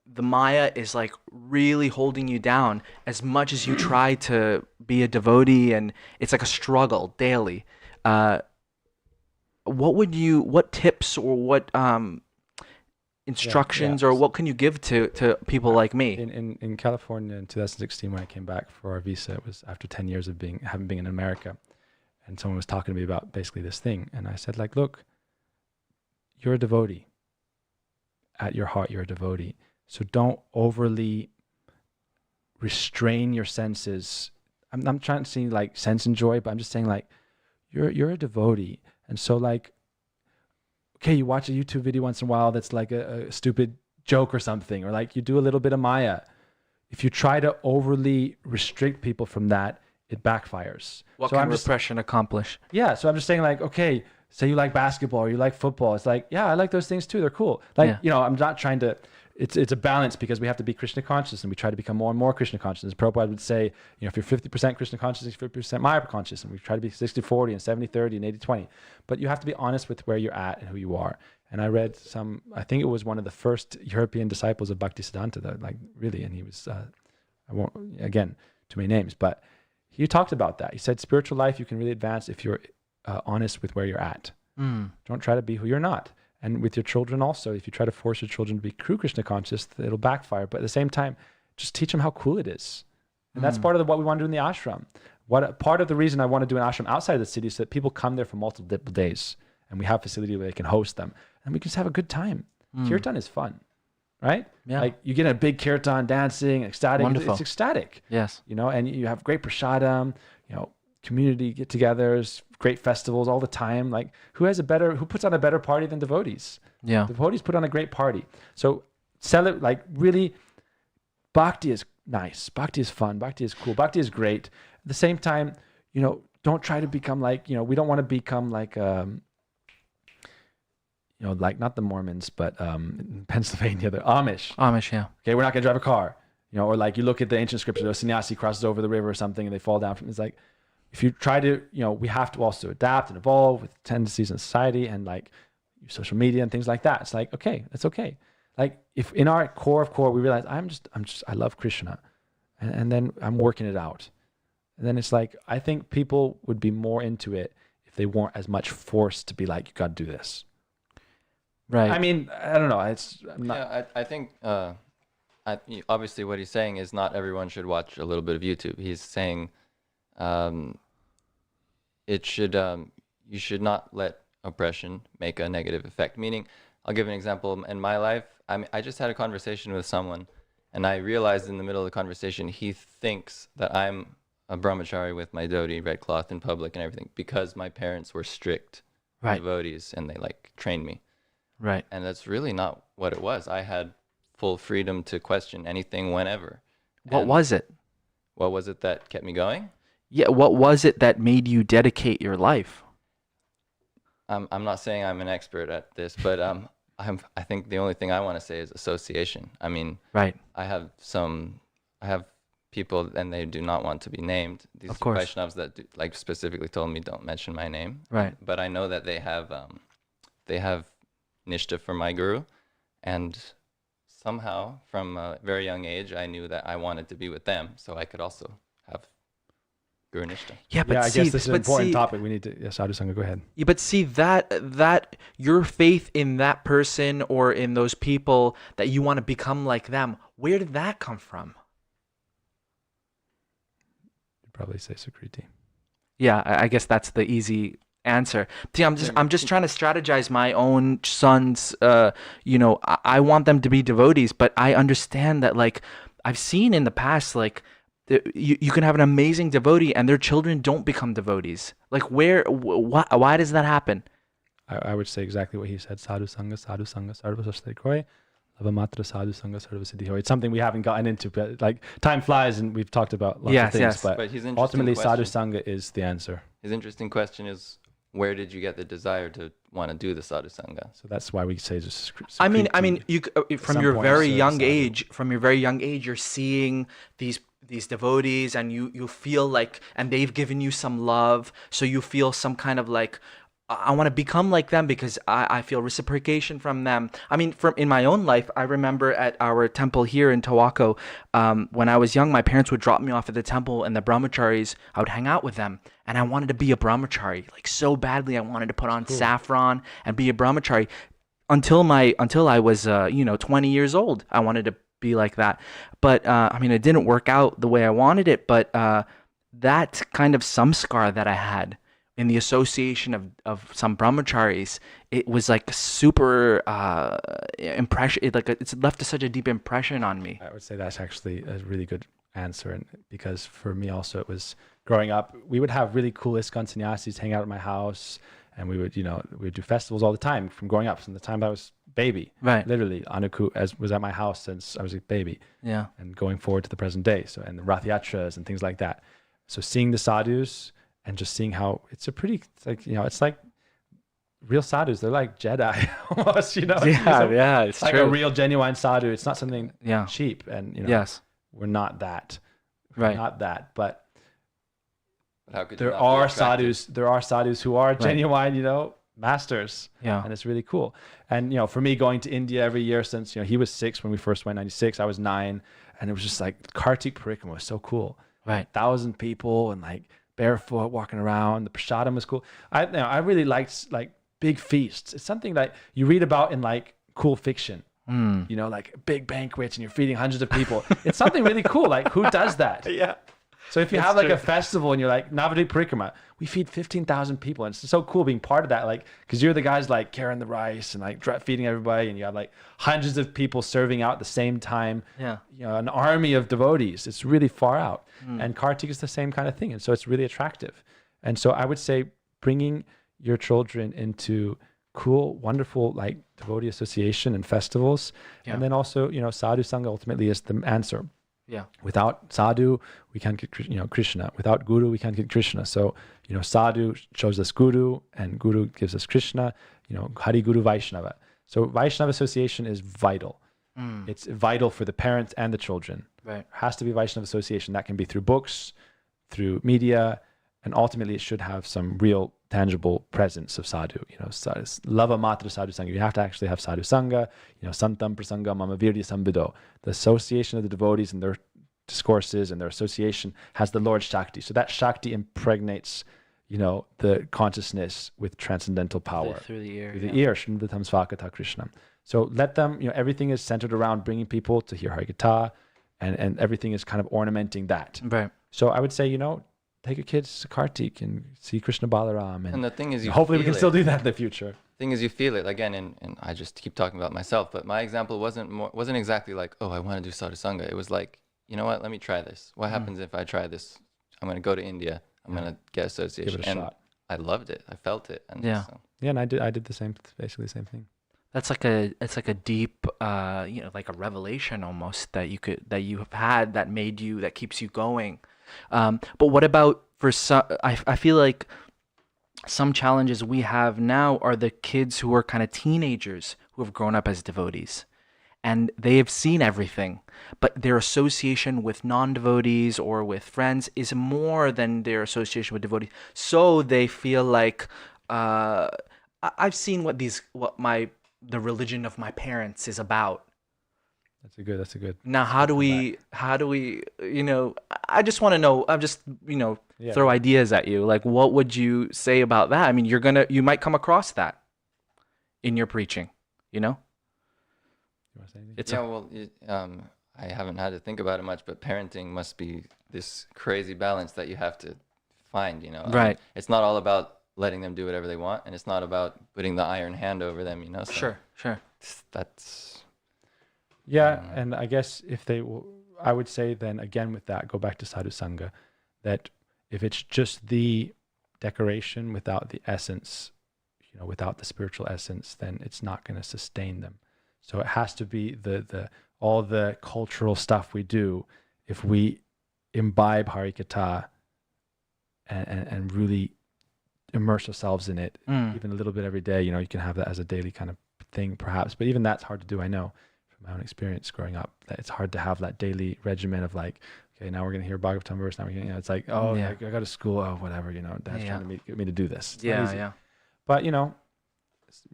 the Maya is like really holding you down as much as you try to be a devotee, and it's like a struggle daily. What tips or what instructions or what can you give to people like me? In California in 2016, when I came back for our visa, it was after 10 years of having been in America, and someone was talking to me about basically this thing, and I said, like, look, you're a devotee. At your heart, you're a devotee. So don't overly restrain your senses. I'm trying to say like sense and joy, but I'm just saying like you're a devotee. And so like, okay, you watch a YouTube video once in a while that's like a stupid joke or something, or like you do a little bit of Maya. If you try to overly restrict people from that, it backfires. What can repression accomplish? Yeah, so I'm just saying like, okay, say you like basketball or you like football. It's like, yeah, I like those things too. They're cool. Like, I'm not trying to, it's a balance because we have to be Krishna conscious, and we try to become more and more Krishna conscious. As Prabhupada would say, if you're 50% Krishna conscious, 50% Maya conscious, and we try to be 60-40 and 70-30 and 80-20. But you have to be honest with where you're at and who you are. And I read I think it was one of the first European disciples of Bhaktisiddhanta, that like really, and he was, I won't, again, too many names, but he talked about that. He said, spiritual life, you can really advance if you're honest with where you're at. Don't try to be who you're not. And with your children also, if you try to force your children to be true Krishna conscious, it'll backfire. But at the same time, just teach them how cool it is. And that's part of what we want to do in the ashram. Part of the reason I want to do an ashram outside of the city is that people come there for multiple days, and we have facility where they can host them, and we can just have a good time. Kirtan is fun, right? Yeah. Like you get a big kirtan dancing, ecstatic. Wonderful. It's ecstatic. Yes. You know, and you have great prasadam, you know, community get-togethers, great festivals all the time. Like who puts on a better party than devotees? Yeah. Devotees put on a great party. So sell it, like really, bhakti is nice. Bhakti is fun. Bhakti is cool. Bhakti is great. At the same time, you know, don't try to become like, you know, we don't want to become like, you know, like not the Mormons, but in Pennsylvania, the Amish. Amish, yeah. Okay, we're not going to drive a car. You know, or like you look at the ancient scriptures, a sannyasi crosses over the river or something and they fall down from, it's like, if you try to, you know, we have to also adapt and evolve with tendencies in society and like social media and things like that. It's like, okay, that's okay. Like if in our core of core, we realize I love Krishna and then I'm working it out. And then it's like, I think people would be more into it if they weren't as much forced to be like, you got to do this. Right. I mean, I don't know. I think obviously what he's saying is not everyone should watch a little bit of YouTube. He's saying you should not let oppression make a negative effect. Meaning, I'll give an example. In my life, I just had a conversation with someone, and I realized in the middle of the conversation, he thinks that I'm a brahmachari with my dhoti, red cloth in public and everything, because my parents were strict devotees and they like trained me. Right. And that's really not what it was. I had full freedom to question anything whenever. What was it? What was it that kept me going? Yeah, what was it that made you dedicate your life? I'm not saying I'm an expert at this, but I think the only thing I want to say is association. I mean, right. I have people, and they do not want to be named. These of course. Vaishnavas that like specifically told me don't mention my name. Right. But I know that they have nishta for my guru, and somehow from a very young age I knew that I wanted to be with them, so I could also have guru nishta. Yeah, but I guess this is an important topic. We need to. Sadhu Sangha, go ahead. Yeah, but see that your faith in that person or in those people that you want to become like them, where did that come from? You'd probably say Sukriti. Yeah, I guess that's the easy answer. See, I'm just trying to strategize my own sons. You know, I want them to be devotees, but I understand that, like, I've seen in the past, like, you can have an amazing devotee and their children don't become devotees. Like, why does that happen? I would say exactly what he said. Sadhu Sangha, Sarva Sasthai Koi, Lava Matra Sadhu Sangha, Sarva Siddhi Hoy. It's something we haven't gotten into, but like time flies and we've talked about lots of things. Yes. But ultimately, Sadhu Sangha is the answer. His interesting question is, where did you get the desire to want to do the sadhu sangha? So that's why we say just. I mean, you from your very young age, you're seeing these devotees, and you feel like, and they've given you some love, so you feel some kind of like, I want to become like them because I feel reciprocation from them. I mean, in my own life, I remember at our temple here in Tawako, when I was young, my parents would drop me off at the temple, and the brahmacharis, I would hang out with them, and I wanted to be a brahmachari, like so badly. I wanted to put on saffron and be a brahmachari until I was 20 years old. I wanted to be like that, but I mean, it didn't work out the way I wanted it. But that kind of samskar that I had in the association of some brahmacharis, it was like super impression. It's left such a deep impression on me. I would say that's actually a really good answer, and because for me also, it was growing up. We would have really cool ISKCON sannyasis hang out at my house, and we would do festivals all the time from growing up. From the time I was baby, right? Literally, Anuku was at my house since I was a baby. Yeah, and going forward to the present day. So, and the Rath Yatras and things like that. So seeing the sadhus. And just seeing how it's like real sadhus. They're like Jedi almost, Yeah, it's like true. a real genuine sadhu. It's not something cheap, and yes, we're not that. Right. Not that, but how could there are sadhus. There are sadhus who are genuine, masters. Yeah, and it's really cool. And for me, going to India every year since he was 6 when we first went, 96. I was 9, and it was just like Kartik Parikrama was so cool. Right, 1,000 people and like barefoot walking around. The prasadam was cool. I really liked like big feasts. It's something that you read about in like cool fiction. Mm. You know, like big banquets and you're feeding hundreds of people. It's something really cool. Like, who does that? Yeah. So if you have like a festival and you're like, Navadvip Parikrama, we feed 15,000 people. And it's so cool being part of that. Like, because you're the guys like carrying the rice and like feeding everybody. And you have like hundreds of people serving out at the same time. Yeah. You know, an army of devotees. It's really far out. And Kartik is the same kind of thing. And so it's really attractive. And so I would say bringing your children into cool, wonderful, like devotee association and festivals. Yeah. And then also, you know, sadhu sangha ultimately is the answer. Yeah. Without sadhu, we can't get, you know, Krishna. Without guru, we can't get Krishna. So, you know, sadhu shows us guru and guru gives us Krishna, you know, Hari Guru Vaishnava. So Vaishnava association is vital. It's vital for the parents and the children. Right. It has to be Vaishnava association. That can be through books, through media, and ultimately it should have some real tangible presence of sadhu. You know, lava matra sadhu sangha. You have to actually have sadhu sangha. You know, santam prasanga mama virya sambido. The association of the devotees and their discourses and their association has the Lord Shakti. So that Shakti impregnates, you know, the consciousness with transcendental power. Through the ear. Through the ear. Shrindvatam svakata Krishna. So let them, you know, everything is centered around bringing people to hear Harikatha, and everything is kind of ornamenting that. Right. So I would say, you know, take your kids to Kartik and see Krishna Balaram. And the thing is, you hopefully we feel can still it. do that in the future. Thing is, you feel it again, and I just keep talking about myself. But my example wasn't exactly like, oh, I want to do sadhu sangha. It was like, you know what? Let me try this. What happens if I try this? I'm gonna go to India. I'm gonna get association. Give it a shot. I loved it. I felt it. And Yeah. so, Yeah, and I did the same, basically the same thing. It's like a deep, you know, like a revelation almost that you have had that made you, that keeps you going. But what about for some? I feel like some challenges we have now are the kids who are kind of teenagers who have grown up as devotees, and they have seen everything, but their association with non-devotees or with friends is more than their association with devotees. So they feel like I've seen what the religion of my parents is about. That's a good. Now, how do we, you know, I just want to know, I'm just, you know, throw ideas at you. Like, what would you say about that? I mean, you might come across that in your preaching, you know? You want to say anything? I haven't had to think about it much, but parenting must be this crazy balance that you have to find, you know? Right. It's not all about letting them do whatever they want, and it's not about putting the iron hand over them, you know? So Sure. That's... Yeah, and I guess I would say then again with that, go back to sadhu sangha, that if it's just the decoration without the essence, you know, without the spiritual essence, then it's not going to sustain them. So it has to be the all the cultural stuff we do. If we imbibe Harikatha and really immerse ourselves in it, even a little bit every day, you know, you can have that as a daily kind of thing perhaps, but even that's hard to do. I know from my own experience growing up that it's hard to have that daily regimen of like, okay, now we're going to hear Bhagavatam verse. Now we're going to, you know, it's like, oh, I go to school. Oh, whatever, you know, dad's trying to get me to do this. It's not easy. But, you know,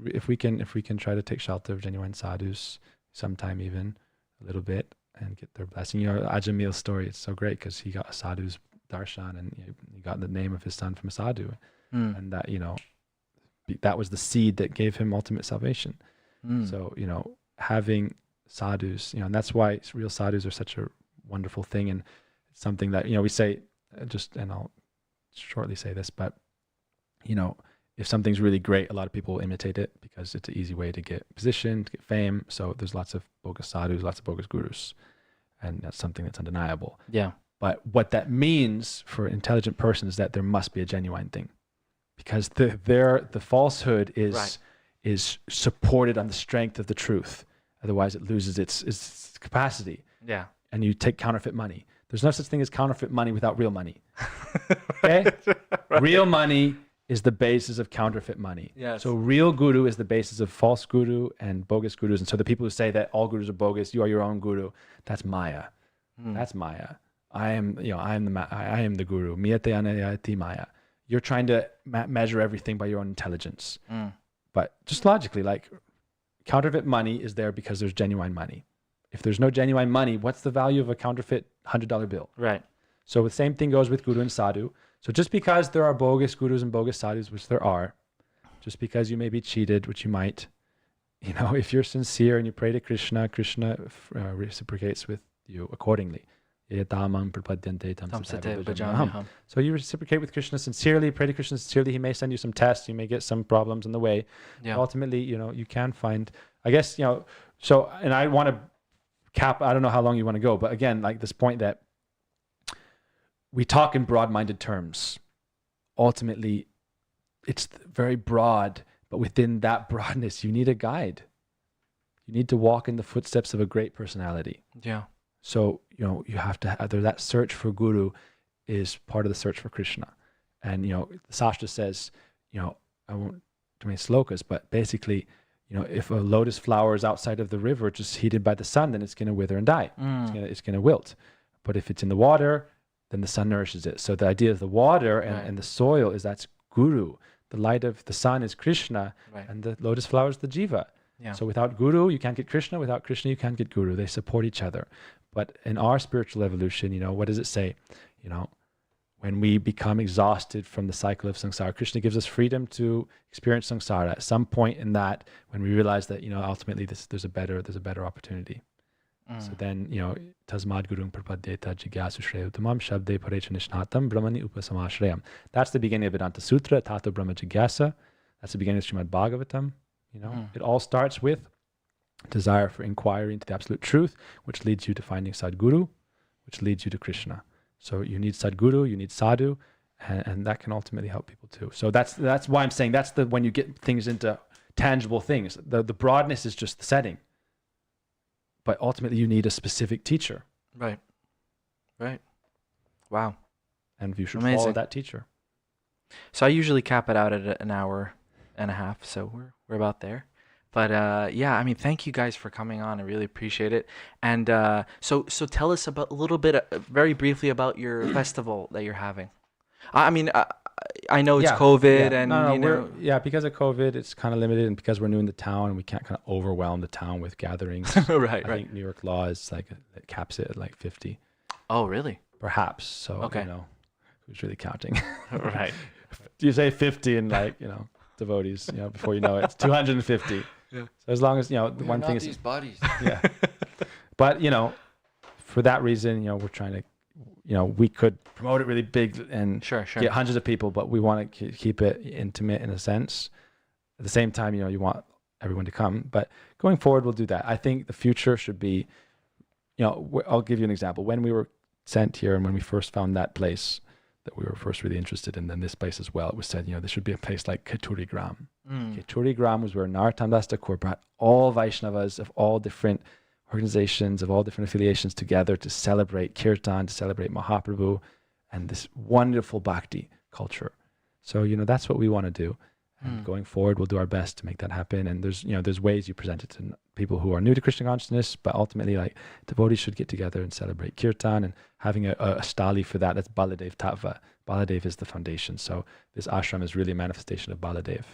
if we can try to take shelter of genuine sadhus sometime, even a little bit, and get their blessing. You know, Ajamil's story, it's so great because he got a sadhu's darshan, and he got the name of his son from a sadhu. And that, you know, that was the seed that gave him ultimate salvation. So, you know, having sadhus, you know, and that's why real sadhus are such a wonderful thing. And it's something that, you know, we say and I'll shortly say this, but, you know, if something's really great, a lot of people imitate it because it's an easy way to get position, to get fame. So there's lots of bogus sadhus, lots of bogus gurus. And that's something that's undeniable. Yeah. But what that means for an intelligent person is that there must be a genuine thing. Because the falsehood is supported on the strength of the truth. Otherwise, it loses its capacity. Yeah. And you take counterfeit money. There's no such thing as counterfeit money without real money. Okay? Right. Real money is the basis of counterfeit money. Yes. So real guru is the basis of false guru and bogus gurus. And so the people who say that all gurus are bogus, you are your own guru, that's Maya. That's Maya. I am the guru. Miyate anayati Maya. You're trying to measure everything by your own intelligence. But just logically, like, counterfeit money is there because there's genuine money. If there's no genuine money, what's the value of a counterfeit $100 bill? Right. So the same thing goes with guru and sadhu. So just because there are bogus gurus and bogus sadhus, which there are, just because you may be cheated, which you might, you know, if you're sincere and you pray to Krishna, Krishna reciprocates with you accordingly. So you reciprocate with Krishna sincerely, pray to Krishna sincerely. He may send you some tests, you may get some problems in the way. Yeah. Ultimately, you know, you can find, I guess, you know, so, and I want to cap, I don't know how long you want to go, but again, like this point that we talk in broad-minded terms. Ultimately, it's very broad, but within that broadness, you need a guide. You need to walk in the footsteps of a great personality. Yeah. So, you know, you have to, that search for guru is part of the search for Krishna. And, you know, the Sastra says, you know, I won't do many slokas, but basically, you know, if a lotus flower is outside of the river, just heated by the sun, then it's going to wither and die. It's going to wilt. But if it's in the water, then the sun nourishes it. So the idea of the water and the soil is that's guru. The light of the sun is Krishna, and the lotus flower is the jiva. Yeah. So without guru, you can't get Krishna. Without Krishna, you can't get guru. They support each other. But in our spiritual evolution, you know, what does it say? You know, when we become exhausted from the cycle of samsara, Krishna gives us freedom to experience samsara. At some point in that, when we realize that, you know, ultimately there's a better opportunity. So then, you know, tasmad gurung prapadyeta jigyasu shreya uttamam shabde parecha nishnatam brahmani upasamashrayam. That's the beginning of Vedanta Sutra, Tato Brahma Jigyasa. That's the beginning of Srimad Bhagavatam. You know, it all starts with desire for inquiry into the absolute truth, which leads you to finding Sadguru, which leads you to Krishna. So you need Sadguru, you need Sadhu, and that can ultimately help people too. So that's why I'm saying that's when you get things into tangible things. The broadness is just the setting. But ultimately you need a specific teacher. Right. Wow. And you should Amazing. follow that teacher. So I usually cap it out at an hour and a half, so we're about there. But yeah, I mean, thank you guys for coming on. I really appreciate it. And so tell us about a little bit, very briefly, about your festival that you're having. I mean, I know it's COVID, and you know, because of COVID, it's kind of limited, and because we're new in the town, we can't kind of overwhelm the town with gatherings. right. I think New York law is like it caps it at like 50. Oh, really? Perhaps. So okay. You know, who's really counting? Right. You say 50 and like, you know, devotees, you know, before you know it, it's 250. Yeah. So as long as, you know, We one are thing not is these bodies. yeah. But, you know, for that reason, you know, we're trying to, you know, we could promote it really big and Sure. get hundreds of people, but we want to keep it intimate in a sense. At the same time, you know, you want everyone to come, but going forward, we'll do that. I think the future should be, you know, I'll give you an example. When we were sent here and when we first found that place that we were first really interested in, then this place as well, it was said, you know, there should be a place like Keturi Gram. Keturi Gram was where Narottam Das Thakur brought all Vaishnavas of all different organizations, of all different affiliations together to celebrate Kirtan, to celebrate Mahaprabhu, and this wonderful bhakti culture. So, you know, that's what we want to do. And going forward, we'll do our best to make that happen. And there's, you know, there's ways you present it to people who are new to Krishna consciousness, but ultimately, like, devotees should get together and celebrate Kirtan, and having a stali for that, that's Baladev Tattva. Baladev is the foundation. So this ashram is really a manifestation of Baladev.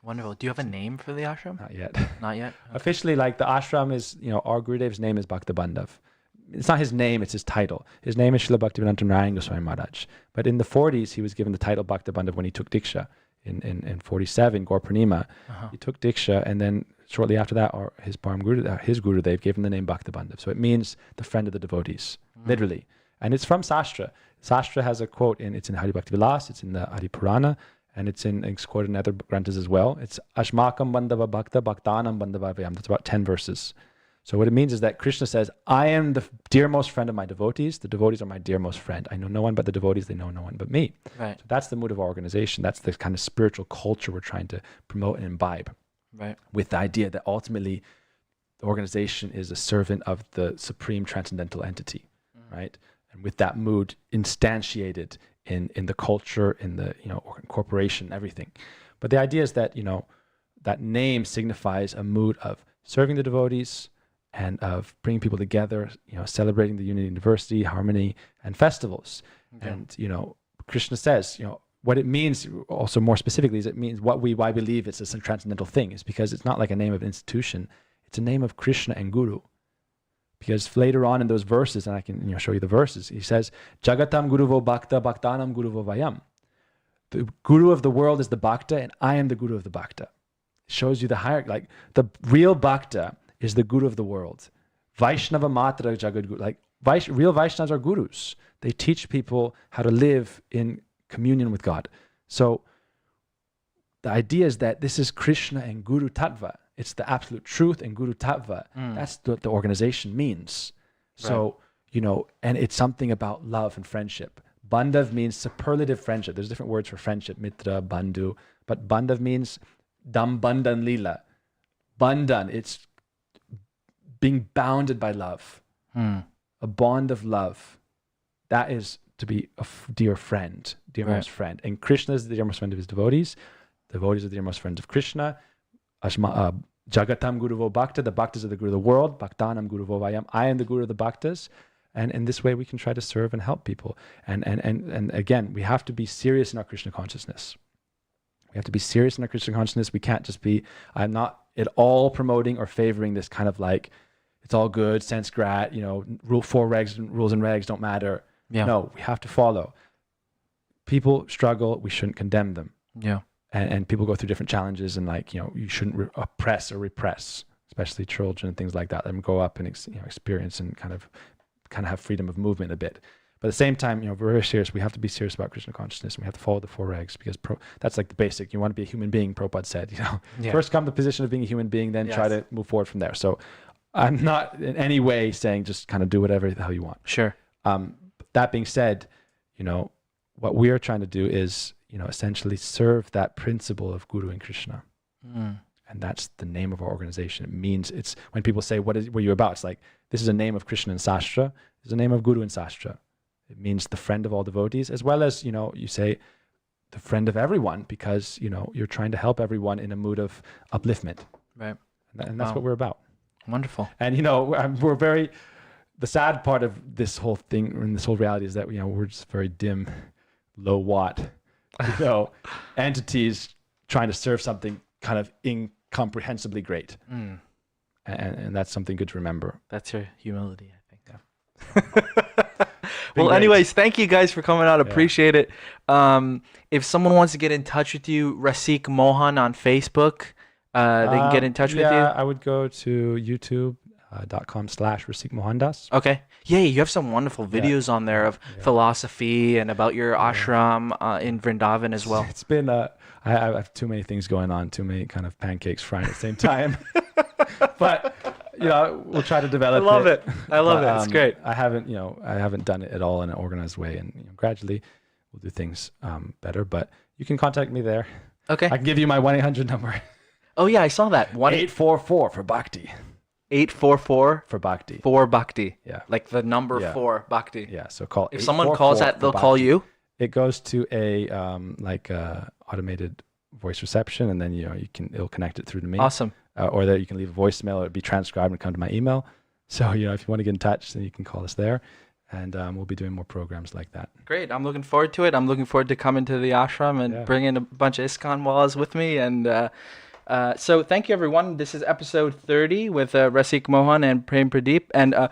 Wonderful. Do you have a name for the ashram? Not yet. Not yet? Okay. Officially, like, the ashram is, you know, our Gurudev's name is Bhaktabandhav. It's not his name, it's his title. His name is Srila Bhaktivedanta Narayan Goswami Maharaj. But in the 40s, he was given the title Bhaktabandhav when he took Diksha. In 47, Gaur Purnima, he took Diksha, and then shortly after that, or his Gurudev gave him the name Bhaktabandhav. So it means the friend of the devotees, literally. And it's from Sastra. Sastra has a quote, it's in Hari Bhakti Vilas, it's in the Hari Purana, and it's quoted in other granthas as well. It's Ashmakam Bandhava Bhakta Bhaktanam Bandhava Vyam. That's about 10 verses. So what it means is that Krishna says, I am the dearmost friend of my devotees. The devotees are my dearmost friend. I know no one but the devotees. They know no one but me. Right. So that's the mood of our organization. That's the kind of spiritual culture we're trying to promote and imbibe. Right. With the idea that ultimately the organization is a servant of the supreme transcendental entity, right? And with that mood instantiated in the culture, in the, you know, corporation, everything. But the idea is that, you know, that name signifies a mood of serving the devotees, and of bringing people together, you know, celebrating the unity and diversity, harmony, and festivals. Okay. And, you know, Krishna says, you know, what it means also more specifically is it means why we believe it's a transcendental thing is because it's not like a name of an institution. It's a name of Krishna and Guru. Because later on in those verses, and I can, you know, show you the verses, he says, Jagatam Guruvo Bhakta Bhaktanam Guruvo Vayam. The Guru of the world is the Bhakta, and I am the Guru of the Bhakta. shows you the hierarchy. Like the real Bhakta is the guru of the world. Vaishnava Matra Jagat Guru. Like real Vaishnavas are gurus. They teach people how to live in communion with God. So the idea is that this is Krishna and Guru Tattva. It's the absolute truth and Guru Tattva. That's what the organization means. So, and it's something about love and friendship. Bandhav means superlative friendship. There's different words for friendship, mitra, bandhu, but bandhav means dam bandhan lila. Bandhan, it's being bounded by love. A bond of love. That is to be a dear friend, dearmost friend. And Krishna is the dearmost friend of his devotees. Devotees are the dearmost friends of Krishna. Jagatam Guruvo Bhakta, the Bhaktas are the Guru of the world. Bhaktanam Guruvo Vayam, I am the Guru of the Bhaktas. And in this way, we can try to serve and help people. And again, we have to be serious in our Krishna consciousness. We have to be serious in our Krishna consciousness. We can't just be, I'm not at all promoting or favoring this kind of like, it's all good, sense grat, rules and regs don't matter. Yeah. No, we have to follow. People struggle, we shouldn't condemn them. Yeah. And people go through different challenges, and you shouldn't oppress or repress, especially children and things like that. Let them go up and experience and kind of have freedom of movement a bit. But at the same time, we're very serious. We have to be serious about Krishna consciousness, and we have to follow the 4 regs, because that's like the basic. You want to be a human being, Prabhupada said. First come to the position of being a human being, then try to move forward from there. So I'm not in any way saying just kind of do whatever the hell you want. Sure. That being said, what we are trying to do is essentially serve that principle of Guru and Krishna. And that's the name of our organization. It means it's when people say, what are you about? It's like, this is a name of Krishna in Sastra. This is a name of Guru in Sastra. It means the friend of all devotees, as well as, you say the friend of everyone, because, you're trying to help everyone in a mood of upliftment. Right. And that's what we're about. Wonderful. And, we're very, the sad part of this whole thing, and this whole reality is that, we're just very dim, low watt, entities trying to serve something kind of incomprehensibly great. And that's something good to remember. That's your humility, I think. Yeah. Well, anyways, thank you guys for coming out. Appreciate it. If someone wants to get in touch with you, Rasik Mohan on Facebook, they can get in touch with you. Yeah, I would go to youtube.com/Rasik Mohandas. Okay. Yeah, you have some wonderful videos on there of philosophy and about your ashram in Vrindavan as well. It's been, I have too many things going on, too many kind of pancakes frying at the same time. But, we'll try to develop it. I love it. It's great. I haven't done it at all in an organized way. And gradually we'll do things better. But you can contact me there. Okay. I can give you my 1-800 number. Oh, yeah, I saw that. 844 for Bhakti. 844 for Bhakti. For Bhakti. Yeah. Like the number 4 Bhakti. Yeah. So call. If someone calls that, they'll call you. It goes to a automated voice reception, and then it'll connect it through to me. Awesome. Or that you can leave a voicemail, or it'll be transcribed and come to my email. So if you want to get in touch, then you can call us there, and we'll be doing more programs like that. Great. I'm looking forward to it. I'm looking forward to coming to the ashram and bringing a bunch of ISKCON walls with me. And so thank you, everyone. This is episode 30 with Rasik Mohan and Prem Pradeep. And I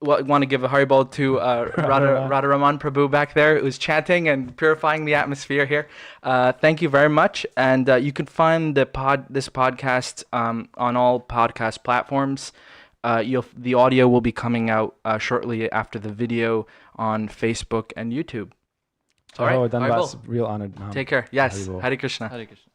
want to give a Haribol to Radharaman Prabhu back there, who's chanting and purifying the atmosphere here. Thank you very much. And you can find this podcast on all podcast platforms. The audio will be coming out shortly after the video on Facebook and YouTube. All right. Dhanbad. Real honored. Take care. Yes. Hare Krishna. Hare Krishna.